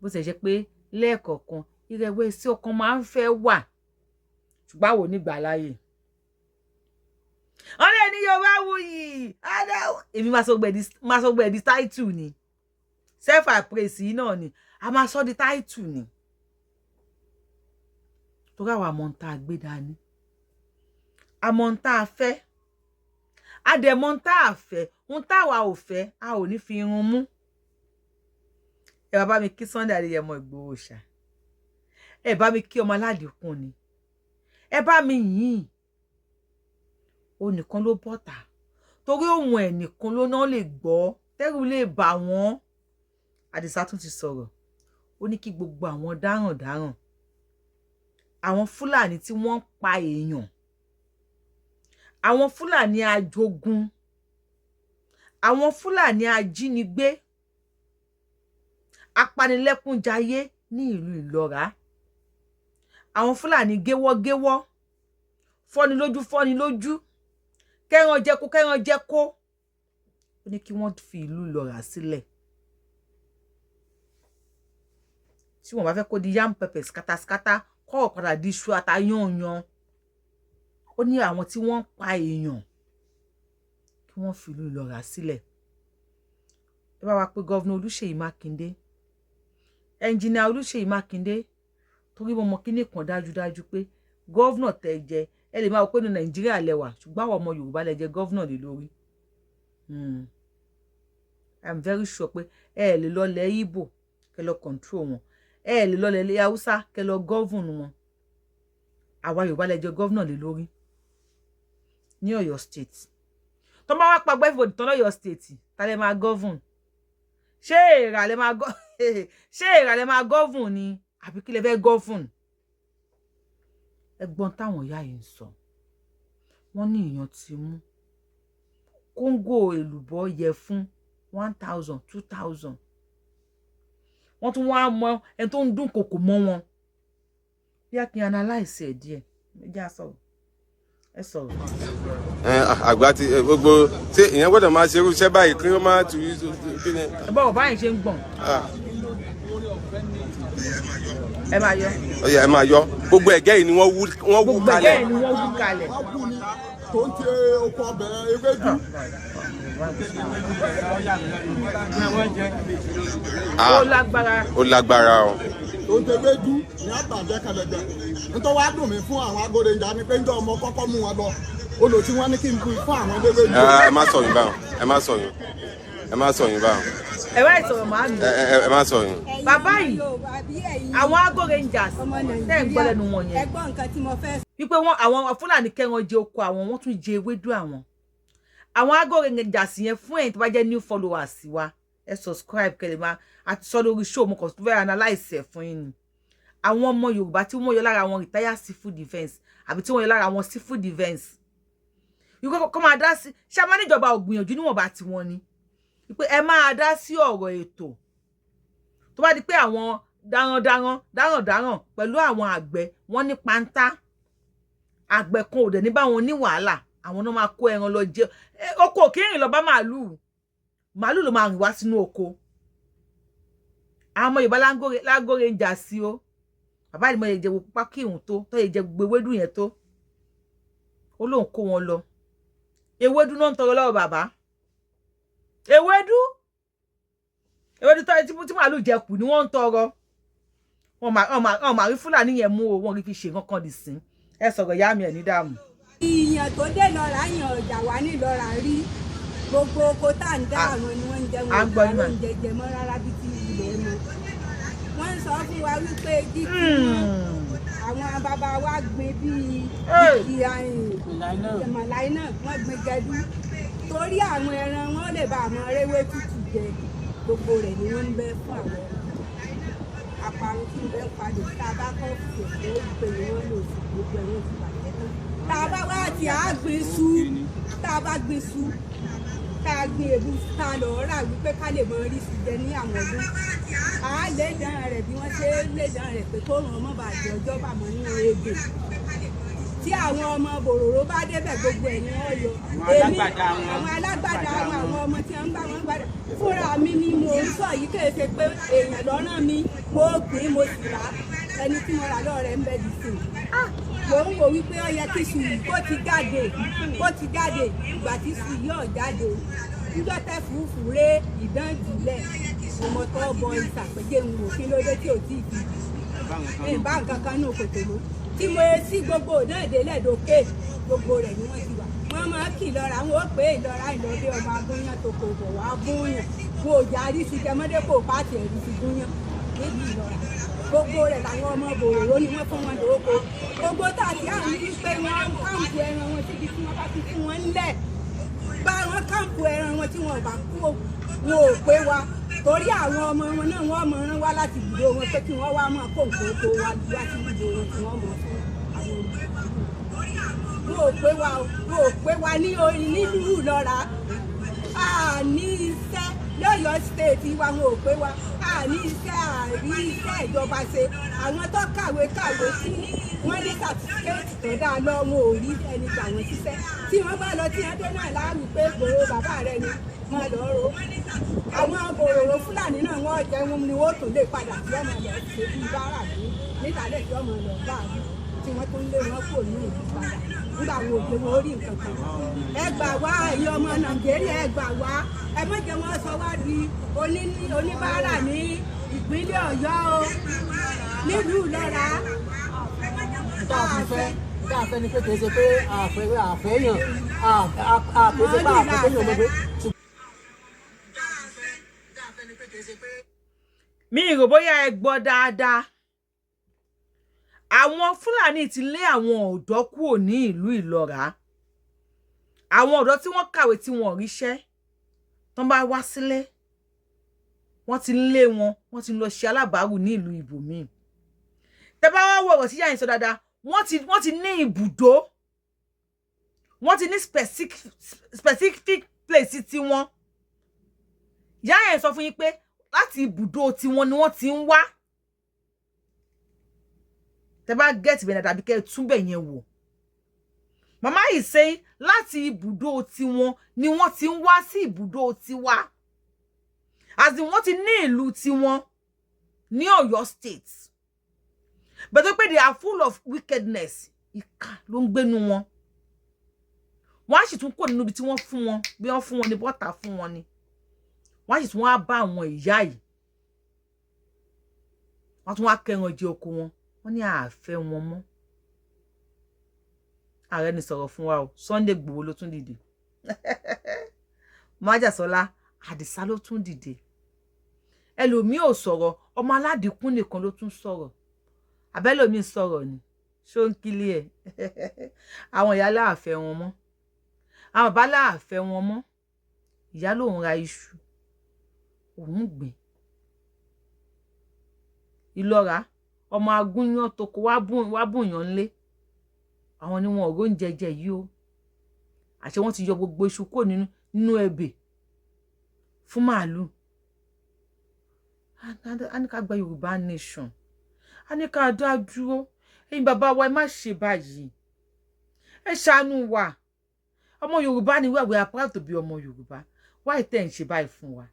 Speaker 1: bó ṣe jẹ́ pé lẹ́ẹ̀kọ̀ọ̀kan ìrẹ̀wẹ̀sì ọkàn máa ń fẹ́ wà ṣùgbọ́n àwọn onígbà láàyè ọ̀rẹ́ ní Yorubawuyi èmi máa sọ gbẹ̀dí title ni self appraise yìí náà ni a máa sọ di title ni tó ká wà mọ́ ń tá a gbé dání àmọ́ ń tá a fẹ́ àdẹ̀mọ́ ń tá a fẹ́ ń tá wa ò fẹ́ a ò ní fi irun mú ẹ bá mi kí Sunday Adéyẹmọ Ìgbòho ṣá ẹ bá mi kí ọmọ aládìkún ni ẹ bá mi yìn ó nìkan ló bọ́ta torí ohun ẹ̀ nìkan ló náà lè gbọ́ tẹ́rù lè bà wọ́n Àdìsá tún ti sọ̀rọ̀ ó ní kí gbogbo àwọn dáràndáràn àwọn Fúlàní tí wọ́n pa èèyàn, àwọn Fúlàní ajogun, àwọn Fúlàní ajínigbé, apanilẹ́kúnjayé ní ìlú Ìlọ́ra, àwọn Fúlàní géwọ́géwọ́, fọ́ni lójú, kẹ́ran jẹ́kó, ó ní kí wọ́n fi ìlú Ìlọ́ra sílẹ̀. Tí wọ́n bá fẹ́ kó di yam pepper skata kó padà di iṣu àtayànyàn. Ó ní àwọn tí wọ́n pa èèyàn kí wọ́n fi ìlú Ìlọ́ra sílẹ̀. Ẹ bá wa pé Governor Olúṣèyí Mákindé, Engineer Olúṣèyí Mákindé, torí mo mọ̀ kíní kan dájúdájú pé governor tẹ́ jẹ ẹ lè máa wò pé ní Nàìjíríà lẹ́wà ṣùgbọ́n àwọn ọmọ Yorùbá lẹ jẹ governor lé lórí. I'm very sure pé ẹ lè lọ lẹ Igbo kẹ́ lọ control wọn, ẹ lè lọ lẹ Hausa kẹ́ lọ govern wọn. Àwa Yorùbá lẹ jẹ governor lé lórí ní Ọ̀yọ́ state. Tó bá wá pa everybody tán lọ́yọ́ state ta lẹ máa govern? Ṣé èèrà lẹ máa govern ni àbí kí lẹ fẹ́ govern? Ẹ̀gbọ́n táwọn ìyá yìí ń sọ, wọ́n ní èèyàn ti mú kóńgò èlùbọ́ yẹ fún 1,000 2,000. Wọ́n tún wá mọ ẹni tó ń dún kòkò mọ́ wọn. Bí a kì í analyse ẹ̀ díẹ̀ méjì sọ̀rọ̀ ẹ sọ̀rọ̀.
Speaker 4: Àgbà ti gbogbo ṣé ìyẹn gbọ́dọ̀ máa ṣerú iṣẹ́ báyìí kí wọ́n máa tù í kí ni.
Speaker 1: Ẹ bá ọba yìí ṣe ń gbọ̀n. Ẹ máa yọ.
Speaker 4: Ẹ máa yọ. Gbogbo ẹ̀gẹ́ yìí ni wọ́n wú kalẹ̀.
Speaker 1: Gbogbo ẹ̀gẹ́ yìí ni wọ́n wú kalẹ̀.
Speaker 5: Tó ń tẹ oko ọbẹ̀ ewédú.
Speaker 4: Ó lágbára o.
Speaker 5: Tó ń tẹ ewédú ní àtàjẹ́ kẹlẹ̀gbẹ̀. Nítorí wàá dùn mí fún àwọn agbódejà ni pé ń jọ ọmọ kọ́kọ́ mú wọn lọ. Olò tí wọ́n ní kí n bu fún àwọn ewédú.
Speaker 4: Ẹ má sọ̀yìn báwọn. Ẹ má sọ̀yìn. Ẹ má sọ̀yìn báwọn.
Speaker 1: Ẹ wá ìsọ̀rọ̀ màá mi.
Speaker 4: Ẹ má sọ̀yìn.
Speaker 1: Bàbá yìí, àwọn Agbo Rangers tẹ́ ń gbọ́ lẹ́nu wọn yẹn.
Speaker 2: Ẹgbọ́n nǹkan tí mo fẹ́.
Speaker 1: Wípé àwọn Fúlàní kẹ́ran jẹ oko àwọn, wọ́n tún jẹ ewédú àwọn. Àwọn Agbo Rangers yẹn fún ẹ̀yin tó bá jẹ́ new followers wa, ẹ subscribe kẹ́ lè máa àti sọ lórí show mo kàn tún fẹ́ analyse ẹ̀ fún yín ni. Àwọn ọmọ Yorùbá tí wọ́n yọ lára àwọn retired civil defence àbí tí wọ́n yọ lára àwọn civil defence. Yíkọ́ kọ́ máa dá sí ṣé a máa níjọba ògbìyànjú níwọ̀nba tí wọ́n ní. Wípé ẹ máa dá sí ọ̀rọ̀ ètò. Tó bá di pé àwọn darandaran pẹ̀lú àwọn àgbẹ̀ wọ́n ní pantá. Àgbẹ̀ kan ò dẹ̀ ní bá wọn ní wàhálà, àwọn náà máa kó ẹran lọ jẹ. Oko kì í rìn lọ bá màálù ló máa rìn wá sínú oko. Àwọn ọmọ Yorùbá l'Agbo Rangers sí o. Bàbá ìmọ̀ yẹ jẹ wo pupa kí ìhùn tó yẹ jẹ gbogbo ewédú yẹn tó. Ó lóun kó wọn lọ. Ewédú náà ń tọrọ lọ́wọ́ bàbá. Ewédú tó tí màálù jẹ kù ni wọ́n ń tọrọ. Wọ́n máa rí Fúlàní yẹn mú o, wọ́n rí fi ṣe nǹkan kan dì sí. Ẹ sọ̀rọ̀ ìyá mi ẹ̀ ní dààmú.
Speaker 2: Ìyàn tó dé lọ́ra yàn ọjà wá ní lọ́ra rí. Gbogbo oko tá à ń dá àwọn ni wọ́n ń jẹ wọn ìgbà ló ń jẹjẹ mọ́ rárá bí ti ilẹ̀ mọ́. Wọ́n ń sọ fún wa wípé dídì wọn àwọn bàbá wa gbin bíi ìmọ̀láì náà wọ́n gbin gẹdú. Torí àwọn ẹran wọn lè bá àwọn rewé tútù jẹ gbogbo rẹ̀ ni wọ́n ń bẹ fún àwọn ẹran. Àparun tí ń bẹ padà tá a bá kọ́ fìyà tó pè wọ́n lò sí gbogbo ẹ̀rọ ti bàjẹ́ tán. Tá a bá wá ti àgbìn sú tá a bá gbin sú tá a gbin èbú tá a lọ rà wípé ká lè mọ rí sí jẹ ní àwọn ọdún. À á lè dán rẹ̀ bí wọ́n ṣe lè dán rẹ̀ pé kó ràn ọmọ bàjẹ́ ọjọ́ bàmọ́ nínú ebè. Tí àwọn ọmọ bòròró bá débẹ̀ gbogbo ẹ̀ ni wọ́n yọ. Èmi àwọn alágbàdá àwọn ọmọ tí wọ́n ń bá wọn gbàdá. Fúnra mi ni mo ń sọ yìí kèé ṣe pé èèyàn lọ́nà mi mo gbìn mo sì rà ẹni tí mo rà lọ́rẹ̀ ń bẹ dì sí. Mo ń wò wípé ó yẹ kí sùn kó ti jáde ìgbà tí sùn yóò jáde. Níjọ́ tẹ́ fùfú ré ìdánjìlẹ̀ ọmọ tó bọ ìsàpèjẹ ń wò kí ló dé tí ò tí ì fi. Ìbá nǹkan kan ní òkòtò ló. Tí mo sí gbogbo náà délẹ̀ dókè gbogbo rẹ̀ ni wọ́n ti wà. Wọ́n máa kì í lọ́ra wọn ó pé ìlọ́ra ìlọ́dẹ ọmọ agúnyán tó kò bọ̀ wá gúnyán. Mo ò járí sí jẹmọ́dé kò pàtì ẹ̀rí sí gúnyán níbi ìlọ́ra. Gbogbo rẹ̀ làwọn ọmọ bòròró ni wọ́n fún wọn lóko. Gbogbo tàbí àwọn ní pé wọ́n káàmpù ẹran wọn síbi tí wọ́n bá ti fún wọn ńlẹ̀. Bá wọn káàmpù ẹran wọn tí wọn ò bá kú wọn ò pé wa. torí àwọn ọmọ wọn náà wọ́n mọ̀ rán wá láti ibùdó wọn pé kí wọ́n wá máa kó nǹkan tó wá sí ibùdó wọn tí wọ́n mọ̀ fún àwọn olùkọ́. Wọ́n ò pé wa ní orin nílùú Ìlọ́ra ní iṣẹ́ lọ́yọ̀ stéètì wa, wọn ò pé wa ní iṣẹ́ àrí iṣẹ́ ìjọba ṣe. Àwọn tó kàwé tí wọ́n ní sàtífíkẹ́ẹ̀tì tó dáa lọ, wọn ò rí ẹni gbà wọ́n ṣiṣẹ́. Tí wọ́n bá lọ tí wọ́n dé náà láàmì pé gbòòrò bàbá rẹ ni wọ́n lọ ro. Àwọn gbòòrò Fúlàní náà wọ́n jẹ́ wọn ni wọ́n tún lè padà tí wọ́n lọ ṣe bí bára nígbàlẹ̀ tí wọ́n lọ bá a tí wọ́n tún lé wọn kò ní ìlú padà nígbà wo òde wọn rí nǹkan kan. Ẹ gbà wá ẹ̀yin ọmọ Nàìjíríà, ẹ gbà wá, ẹ má jẹ́ wọ́n sọ wá di oníbàárà ní ìpínlẹ̀ Ọ̀yọ́ o, nílùú Ìlọ́ra.
Speaker 6: Tá a fẹ́ ni pé kì í ṣe pé àfẹ́yàn àpèsè bá àfẹ́yàn ọmọ pé.
Speaker 1: Mi rò bóyá ẹ gbọ́ dáadáa. Àwọn Fúlàní ti lé àwọn ọ̀dọ́ kúrò ní ìlú Ìlọ́ra. Àwọn ọ̀dọ́ tí wọ́n kàwé tí wọ́n ríṣẹ́ tán bá wá sílé, wọ́n ti lé wọn, wọ́n ti lọ ṣe alábàárù ní ìlú ibòmíì. Tẹ́ bá wá wo ọ̀rọ̀ tí yá yín sọ dáadáa, wọ́n ti ní ibùdó, wọ́n ti ní specific place tí wọ́n. Yá yín sọ fún yín pé láti ibùdó tí wọ́n ni wọ́n ti ń wá. Tẹ́ bá get bẹ́ẹ̀ tàbí kẹ́ tún bẹ̀ yẹn wò. Mama is saying láti ibùdó tí wọ́n ni wọ́n ti ń wá sí ibùdó tiwa. As in wọ́n ti ní ìlú tí wọ́n ní Ọ̀yọ́ state. But they are full of wickedness. Ìkà ló ń gbénu wọn. Wọ́n á sì tún kó nínú ibi tí wọ́n fún wọn, bí wọ́n fún wọn ní bọ́tà fún wọn ni. Wọ́n á sì tún wá bá àwọn ìyá yìí. Wọ́n tún wá kẹran jẹ oko wọn. Wọ́n ní àfẹ́ wọn mọ́. Ààrẹ ní sọ̀rọ̀ fún wa o. Sunday Igboho ló tún dìde. Májàsọ́lá Àdìsá ló tún dìde. Ẹlòmíì ò sọ̀rọ̀, ọmọ aládìkún nìkan ló tún sọ̀rọ̀. Abẹ́lòmíì sọ̀rọ̀ ni. Ṣó ń kílé ẹ̀. Àwọn ìyá láàfẹ́ wọn mọ́. Àwọn bàbá láàfẹ́ wọn mọ́. Ìyá lòun ra iṣu. Òun gbìn. Ìlọ́ra ọmọ agúnyán tó kó wá bùnyàn nlé. Àwọn ni wọn ò róúnjẹ jẹ yìí o. Àṣé wọ́n ti yọ gbogbo iṣu kó nínú ebè fún màálù. A ní ká gba Yorùbá nation. A ní ká dá dúró. Ẹ̀yin bàbá wa ẹ má ṣe báyìí. Ẹ ṣàánú wa. Ọmọ Yorùbá ni we are proud to be ọmọ Yorùbá. Why tẹ́ ń ṣe báyìí fún wa?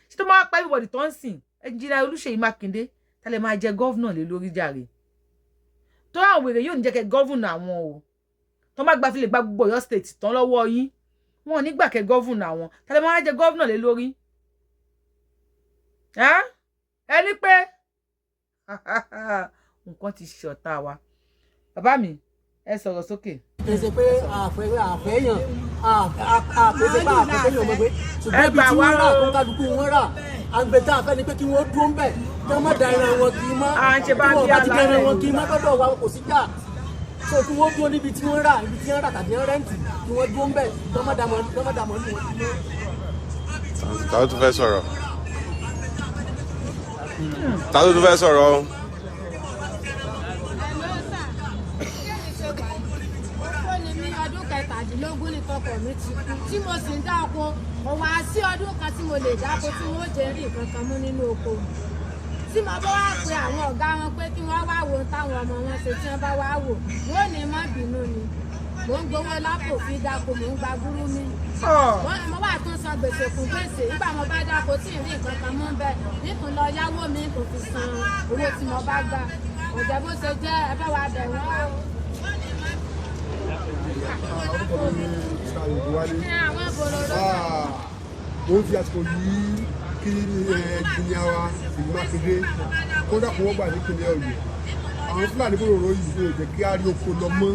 Speaker 1: Ṣé tó máa pa everybody tó ń sìn? Engineer Olúṣèyí Mákindé tá lè máa jẹ governor lé lórí jàre. Tó àwọn èrè yóò ní jẹ́ kẹ́ governor àwọn o. Tó má gba fi lè gba gbogbo Ọ̀yọ́ state tán lọ́wọ́ yín. Wọn ò ní gbà kẹ́ governor àwọn. Tá lè máa jẹ governor lé lórí. Ẹni pé nǹkan ti ṣọ̀tá wa. Bàbá mi, ẹ sọ̀rọ̀ sókè.
Speaker 6: Kì í ṣe pé àfẹ́yàn àpèsè bá àfẹ́yàn ọmọ pé ṣùgbọ́n ibi tí wọ́n rà tó kálukú wọn rà. Àgbẹ̀tà afẹ́ ni pé kí wọ́n dúró ń bẹ̀ kí wọ́n má da ẹran wọn kì í mọ́ kí wọ́n bá ti da ẹran wọn kì í mọ́ lọ́dọ̀ wa kò sí jà so kí wọ́n dúró níbi tí wọ́n rà ibi tí wọ́n rà tàbí rẹ́ǹtì kí wọ́n dúró ń bẹ̀ kí wọ́n má da mọ́ ní wọn kì í mọ́.
Speaker 4: Ta ló tún fẹ́ sọ̀rọ̀? Ta ló tún fẹ́ sọ̀rọ̀?
Speaker 7: Ọdún 17 ní tọkọ mi ti kú tí mo sì ń dá oko ọwọ́ sí ọdún kan tí mo lè dáko tí wọ́n jẹ́ rí nǹkan kan mú nínú oko mi tí mo bá wá pe àwọn ọ̀gá wọn pé kí wọ́n wá wo táwọn ọmọ wọn ṣe tí wọ́n bá wá wò wọ́n ní má bínú ni mò ń gbowó lápò fi dáko mò ń gba gúrú mi mo wà tún san gbèsè kún gbèsè nígbà mo bá dáko tí ì rí nǹkan kan mú bẹ́ẹ̀ nítorí lọ yáwó mi kò fi san owó tí mo bá gbà ọ̀jẹ̀ bó ṣe jẹ́ ẹ bá wa bẹ̀ wọ́n.
Speaker 5: Mo fi àsìkò yìí kí ẹnjìnìá wa Ṣèyí Mákindé kódà kó wọ́n gbà nípínlẹ̀ Ọ̀yọ́. Àwọn Fúlàní bòròrò yìí ló jẹ́ kí á rí oko lọ mọ́.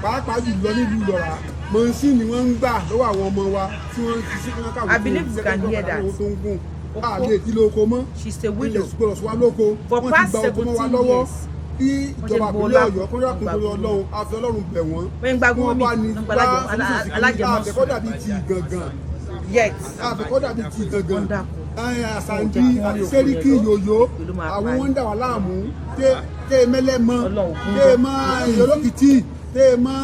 Speaker 5: Pàápàá jùlọ nílùú Ìlọ́ra mọ́ńsìnì wọ́n ń gbà lọ́wọ́ àwọn ọmọ wa tí wọ́n ti sí kí wọ́n kàwé fún ìṣẹ́kọ̀ọ́ tó ń gùn. Àlè kí lóko mọ́. Ilẹ̀ gbọ́dọ̀ sọ wá lóko. Wọ́n ti gba oko mọ́ wa lọ́wọ́. Kí ìjọba ìpínlẹ̀ Ọ̀yọ́ kó dákun lórí Ọlọ́run àfi Ọlọ́run bẹ̀ wọ́n. Wọ́n bá ní gbá àtẹ̀kọ́ dàbí ti gangan.
Speaker 1: yet
Speaker 5: àfẹ́kọ́ dàbí ti gangan àsàndí àti sẹ́ríkì yòyó àwọn wọn ń dà wá láàmú tẹ́ ẹ mẹ́lẹ́mọ́ tẹ́ ẹ mọ́ olókìtì tẹ́ ẹ mọ́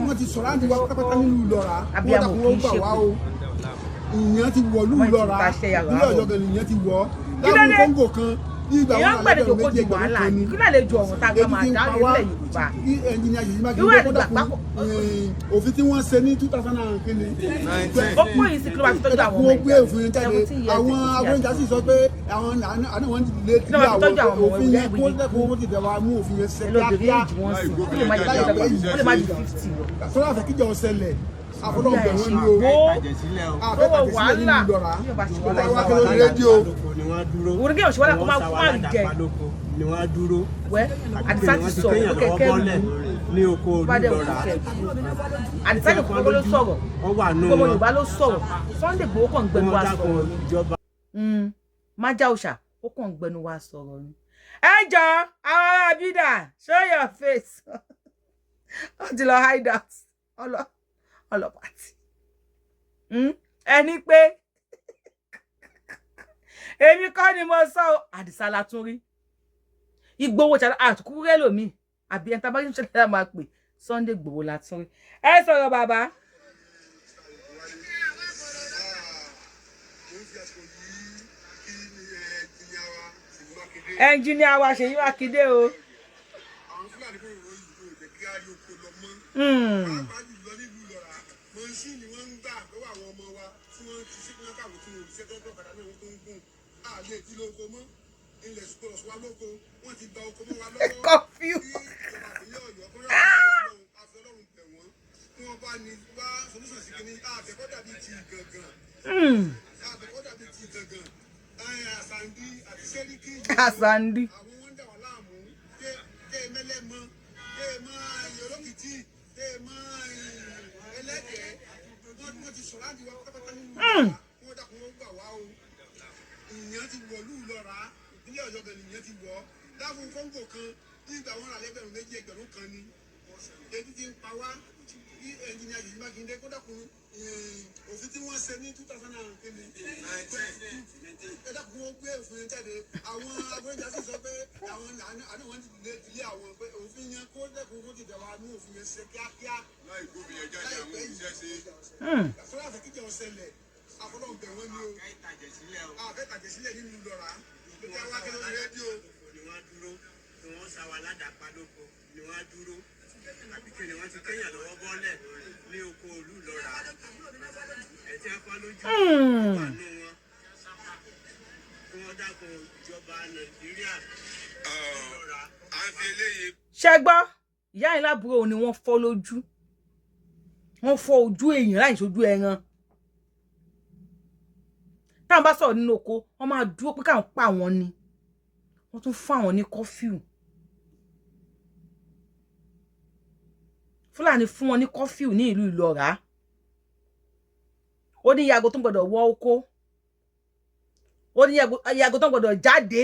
Speaker 5: wọ́n ti sọ̀rọ̀ àti wá pátápátá nílùú Ìlọra wọ́n dàkún ó gbà wá o ìyẹn ti wọ̀ lùú Ìlọra nílẹ̀ Ọ̀yọ́ gan ìyẹn ti wọ̀ láwọn kóńgò kan ìgbà wọn àlejò méjì ẹgbẹ̀rún kan ní ebi ti ń pa wá ẹnjìnìá yìí má kí n gbé kódà fún òfin tí wọ́n ṣe ní 2019
Speaker 1: ó pọ̀ yìí sí kí ló bá ti tọ́jú àwọn ọmọ
Speaker 5: wọ́n gbé òfin jáde àwọn agbóyinjà sì sọ pé àwọn àná wọn lè ti àwọn òfin yẹn kó lẹ́kọ̀ọ́ wọ́n ti bẹ̀ wá mú òfin yẹn ṣe kíákíá sọ́dọ̀ àfẹ́ kíjà ọ̀sẹ̀lẹ̀ àfọlọ́ọ̀bẹ̀ wọn ni o àfẹ́tàjẹ̀ sílẹ̀ nínú Ìlọra wọ́n kí lórí rédíò
Speaker 1: òrùngé òṣèwọ́lá kó máa fún àrùjẹ
Speaker 9: ni wọ́n á dúró
Speaker 1: wẹ́ àdìsá ti sọ ó kẹ̀kẹ́
Speaker 9: ní oko Olúlọ́ra
Speaker 1: àdìsá ní kókó ló sọ̀rọ̀ gbogbo Yorùbá ló sọ̀rọ̀ Sunday Igboho kàn ń gbẹnu wa sọ̀rọ̀ májá òòṣà ó kàn ń gbẹnu wa sọ̀rọ̀ ni. ẹ jọ àwọn ará bídà show your face wọ́n ti lọ hide out ọlọ́pàtì ẹni pé èmi kọ́ ni mo sọ àdìsá la tún rí Igboho ṣàlá àtúkú rẹ lómi àbí ẹni tábàkì ṣẹlẹ̀ máa pè Sunday Igboho la tún rí ẹ sọ̀rọ̀ bàbá. ẹnjìníà wa Ṣèyí Mákindé o. CURFEW. Asandi.
Speaker 5: ìyẹn ti wọ̀ lù lọ́ra ìpínlẹ̀ Ọ̀yọ́ gan ìyẹn ti wọ̀ dáhùn kóńgò kan ní ìgbà wọn rà lẹ́gbẹ̀rún méjì ẹgbẹ̀rún kan ni ebi ti ń pa wá kí ẹnjìnìá Ṣèyí Mákindé kó dákun òfin tí wọ́n ṣe ní 2019 ẹ dákun ó gbé òfin jáde àwọn agbóyinjà sì sọ pé àwọn àná wọn ti lé ilé àwọn pé òfin yẹn kó dẹ́kun kó ti dẹ̀ wá mú òfin yẹn ṣe kíákíá
Speaker 8: láì gbóbi yẹn jáde àwọn òṣìṣẹ́ ṣe.
Speaker 5: sọ́dọ̀ àfẹ́kíjọ ọ̀sẹ̀lẹ̀ àfọlọ́ọ̀bẹ̀ wọn ni o àfẹ́tàjẹ̀ sílẹ̀ nínú Ìlọra ìgbésẹ̀ wá kí lórí rédíò.
Speaker 9: ni wọ́n dúró ni wọ́n sá wa ládàpá lóko ni wọ́n dúró àbí kí ni wọ́n ti kéèyàn lọ́wọ́ bọ́lẹ̀ ní oko Olúlọ́ra ẹ̀tí apá lójú wà nù wọn kí wọ́n dákun ìjọba Nàìjíríà lọ́ra.
Speaker 8: à ń fi eléyìí.
Speaker 1: ṣé gbọ́ ìyá yìí lábúrò ni wọ́n fọ́ lójú wọ́n fọ́ ojú èèyàn láì ṣojú ẹran táwọn bá sọ̀rọ̀ nínú oko wọ́n máa dúró pé káwọn pa àwọn ni wọ́n tún fún àwọn ní curfew Fúlàní fún wọn ní curfew ní ìlú Ìlọra ó ní ìyàgò tó ń gbọdọ̀ wọ oko ó ní ìyàgò tó ń gbọdọ̀ jáde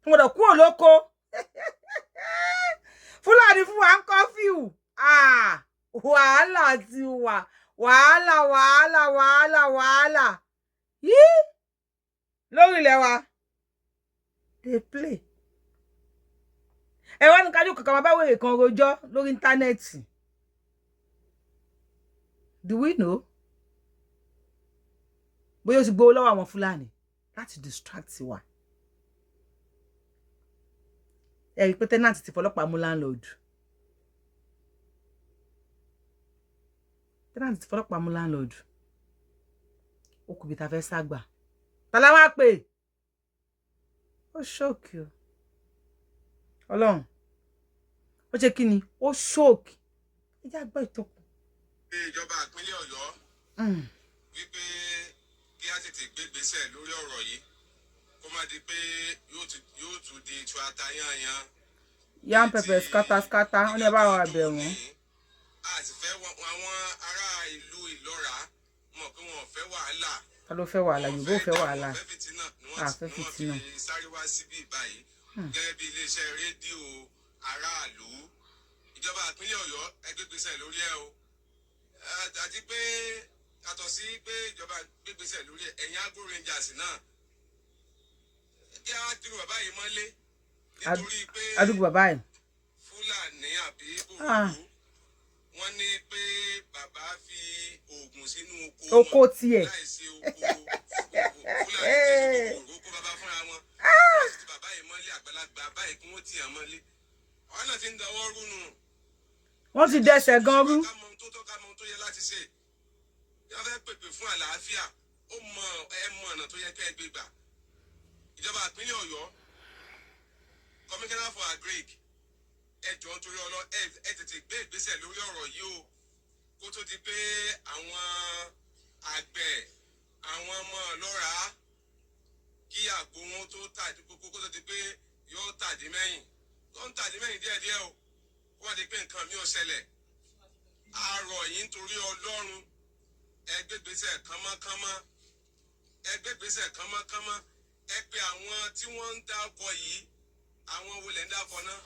Speaker 1: tó ń gbọdọ̀ kúrò lóko Fúlàní fún wa ń curfew wàhálà ti wà wàhálà yìí lórí ilẹ̀ wa dey play ẹ wá ní kájú kankan máa bá wèrè kan rojọ́ lórí íńtánẹ́ẹ̀tì do we know bóyá o ti gbowó lọ́wọ́ àwọn Fúlàní láti distract wa ẹ rí pé tẹ́nàtì ti fọlọ́pàá mú láńlọ́ọ̀dù tẹ́nàtì ti fọlọ́pàá mú láńlọ́ọ̀dù ó kù bí ta fẹ́ ságbà tàlá wá pé ó ṣóòkì o Ọlọ́run ó ṣe kí ni ó ṣóòkì ẹ já gbọ́ ìtọ́kù.
Speaker 4: ìjọba ìpínlẹ̀ Ọ̀yọ́ wípé kí á tètè gbé gbèsè lórí ọ̀rọ̀ yìí kó má di pé yóò tún di ìtura àtayànyàn.
Speaker 1: yam pepper skata ó ní ẹ bá wà bẹ̀ wọ́n.
Speaker 4: a sì fẹ́ àwọn ará ìlú Ìlọ́ra mọ̀ pé wọn ò fẹ́ wàhálà.
Speaker 1: ta ló fẹ́ wàhálà Yorùbá ò fẹ́ wàhálà
Speaker 4: àfẹ́ fìtínà ni wọ́n fi sáré wá síbí báyìí gẹ́gẹ́ bí iléeṣẹ́ rédíò aráàlú ìjọba ìpínlẹ̀ Ọ̀yọ́ ẹ gbé gbèsè lórí ẹ o àti pé yàtọ̀ sí pé ìjọba gbégbèsè lórí ẹ̀yìn Agro Rangers náà kí á dúró bàbá yìí mọ́lé nítorí pé
Speaker 1: adúgbò bàbá yìí
Speaker 4: Fúlàní àbí òwúrò wọ́n ní pé bàbá fi oògùn sínú oko
Speaker 1: tiẹ̀
Speaker 4: láìsí oko Fúlàní oko bàbá fúnra wọn wọ́n sì ti bàbá yìí mọ́lé àgbàlagbà báyìí kí wọ́n tì yàn mọ́lé àwọn náà ti ń dọwọ́ rú nù.
Speaker 1: wọ́n ti dẹsẹ̀ gan rú.
Speaker 4: ká mọ ohun tó tọ́ ká mọ ohun tó yẹ láti ṣe yá fẹ́ pèpè fún àlàáfíà ó mọ ọ̀nà tó yẹ kẹ́ ẹ gbé gbà ìjọba ìpínlẹ̀ Ọ̀yọ́ commissioner for agric ẹ jọ̀ọ́ nítorí ọlọ ẹ tètè gbé ìgbésẹ̀ lórí ọ̀rọ̀ yìí o kó tó di pé àwọn àgbẹ̀ àwọn ọmọ lọ́ra kí àgbo wọn tó tàdí kókó kó tó di pé yóò tàdí mẹ́yìn tó ń tàdí mẹ́yìn díẹ̀díẹ̀ o kó wá di pé nǹkan mi ò ṣẹlẹ̀ àrọ̀ yìí nítorí Ọlọ́run ẹ gbé ìgbésẹ̀ kánmọ́kánmọ́ ẹ gbé ìgbésẹ̀ kánmọ́kánmọ́ ẹ pé àwọn tí wọ́n ń dákọ̀ yìí àwọn wo lẹ ń dákọ̀ náà.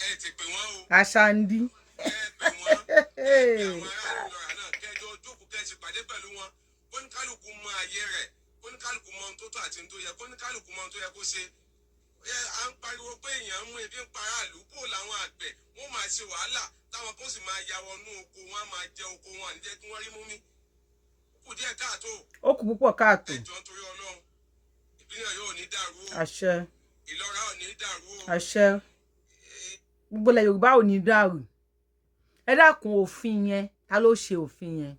Speaker 4: ẹ ti pè wọ́n o.
Speaker 1: Àṣàndí.
Speaker 4: ẹ pè wọ́n ẹ pè àwọn aráàlú lọ́ra náà kẹjọ jókòó kẹsì pàdé pẹ̀lú wọn kóníkálùkù mọ ààyè rẹ̀ kóníkálùkù mọ ohun tó tọ́ àti ohun tó yẹ kóníkálùkù mọ ohun tó yẹ kó ṣe. à ń pariwo pé èèyàn ń mú ebi ń para àlù kó làwọn àgbẹ̀ wọ́n máa ṣe wàhálà táwọn kan sì máa ya wọnú oko wọn á máa jẹ oko wọn àníjẹ́ kí wọ́n rí mú mi. ó kù díẹ̀ káàtó.
Speaker 1: ó kù púpọ̀ káàtó.
Speaker 4: ẹ jọ̀ọ́ nítorí Ọlọ́run ìpínlẹ̀ Ọ̀yọ́ ò ní dàrú o.
Speaker 1: àṣẹ.
Speaker 4: Ìlọra ò ní dàrú o.
Speaker 1: àṣẹ. gbogbo ilẹ̀ Yorùbá ò ní dàrú. ẹ dákun òfin yẹn ta ló ṣe òfin yẹn?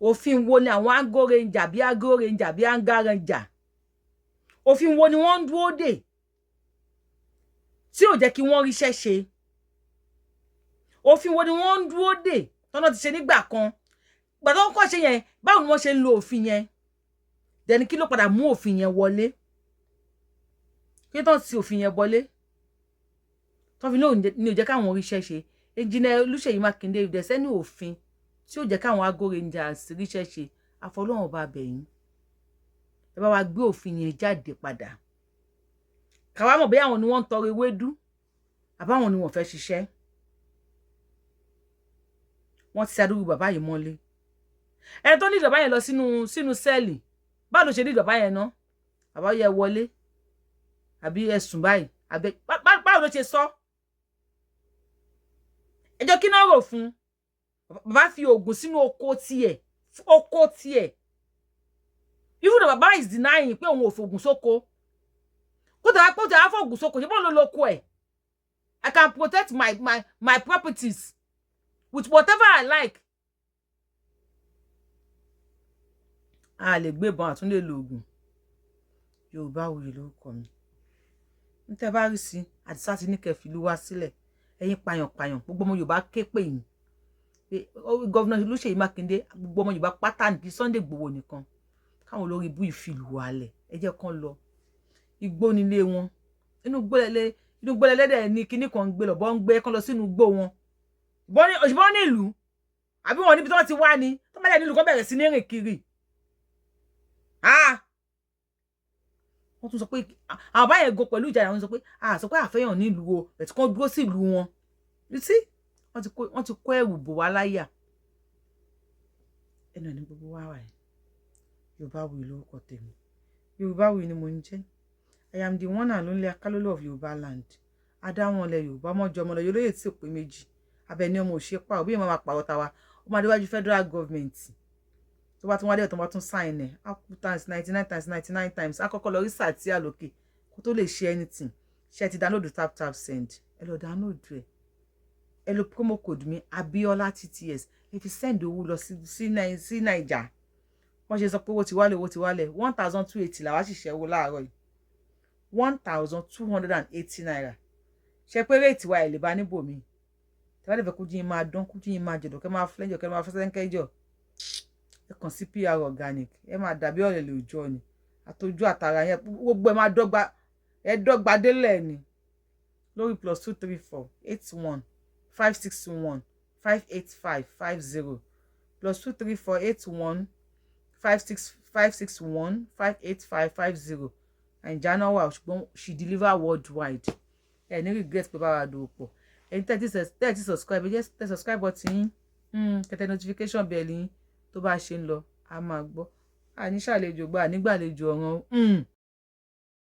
Speaker 1: òfin wo ni àwọn Agro Ranger bí Agro Ranger bí Anga Ranger òfin wo ni wọ́n ń dúró dè tí ò jẹ́ kí wọ́n ríṣẹ́ ṣe? òfin wo ni wọ́n ń dúró dè tọ́nà ti ṣe nígbà kan gbàtọ́ kọ́ ṣe yẹn báwo ni wọ́n ṣe ń lo òfin yẹn dẹni kí ló padà mú òfin yẹn wọlé kí tó ti òfin yẹn wọlé tó fi ní ò jẹ́ káwọn ríṣẹ́ ṣe Engineer Olúṣèyí Mákindé if there's any òfin tí ò jẹ́ káwọn Agro Rangers ríṣẹ́ ṣe àfọlọ́run ọba bẹ̀yìn ẹ bá wa gbé òfin yẹn jáde padà káwa mọ̀ bóyá àwọn ni wọ́n ń tọrọ ewédú àbáwọn ni wọ́n fẹ́ ṣiṣẹ́ wọ́n ti ṣàdúró bàbá yìí mọ́lé ẹ tó ní bàbá yẹn lọ sínú sẹ́ẹ̀lì báwo ló ṣe ní bàbá yẹn ná bàbá yẹn wọlé àbí ẹ̀sùn báyìí àbẹ báwo ló ṣe sọ ẹjọ́ kí náà rò fún bàbá fi oògùn sínú oko tiẹ̀ even though bàbá is denying pé òun ò fògùn sóko kó tẹ̀ wá fògùn sóko ṣé bọ́ọ̀ ló lóko ẹ̀ I can protect my properties with whatever I like. a lè gbébọn àtúndé lo oògùn Yorùbáwuyi lórúkọ mi ń tẹ́ bá rí sí Àdìsá ti ní kẹfì ló wá sílẹ̀ ẹ̀yin pàyànpàyàn gbogbo ọmọ Yorùbá ké pè yín gọ́vnà Olúṣèyí Mákindé gbogbo ọmọ Yorùbá pátá ní Sunday Igboho nìkan káwọn olórí ibú ìfìlù wàlẹ̀ ẹ jẹ́ kán lọ igbó nílé wọn inú gbọ́lẹ̀lẹ́dẹ̀ ní kinní kan ń gbé lọ bọ́ ń gbé kán lọ sínú igbó wọn òṣìbọn nílùú àbí wọn níbi tí wọ́n ti wá ní tó bá dẹ̀ nílùú kán bẹ̀rẹ̀ sí ní rìn kiri wọ́n tún sọ pé àwọn báyẹn go pẹ̀lú ìjà àwọn sọ pé sọ pé àfẹ́yàn nílùú o ẹ̀tí kan dúró sí ìlú wọn you see wọ́n ti kó ẹ̀rù bò wá láyà ẹnu ní gbogbo wa wà yìí Yorùbáwuyi lórúkọ tèmi Yorùbáwuyi ni mo ń jẹ́ I am the one and only Akálólò of Yorùbá land adáwọn ilẹ̀ Yorùbá mọ́jọ ọmọ lọ yolóyè tí ò pé méjì abẹni ọmọ òṣèpá òbí yẹn máa pàrọ̀ tàwa ó máa déwájú federal government tó bá tún wá dé tó bá tún sign ẹ̀ á kú times 99 times àkọ́kọ́ lọ rí sàtí àlòkè kó tó lè ṣe anything ṣe ti download tap send ẹ lọ download ẹ lo promo code mi Abiola TTS ẹ fi send owó lọ sí Naija wọ́n ṣe sọ pé owó ti wálẹ̀ 1280 làwa sì ṣẹ́wó láàárọ̀ yìí 1280 naira ṣe pé rate wa ẹ̀ lè bá níbòmí tẹ́wá lè fẹ́ kójú yín máa dán kójú yín máa jẹ̀dọ̀ kẹ́ máa flẹ́jọ̀ kẹ́ máa fẹ́sẹ́ńkẹ́jọ̀ ẹ kàn sí PR organic ẹ máa dàbí ọ̀rẹ́ lóòjọ́ ni àtọjú àtàrà yẹn gbogbo ẹ máa dọ́gba délẹ̀ ni lórí +234 81 561 585 50 +234 81 561 585 50 and Janawa ṣùgbọ́n she deliver worldwide ẹ ní regret pé bá wa dòwò pọ̀ ẹ̀yin tẹ́ ti subscribe ẹ tẹ́ subscribe button yín kẹtẹ notification bell yín tó bá ṣe ń lọ a máa gbọ́ àní ṣàlejò gbà nígbàlejò ọ̀ràn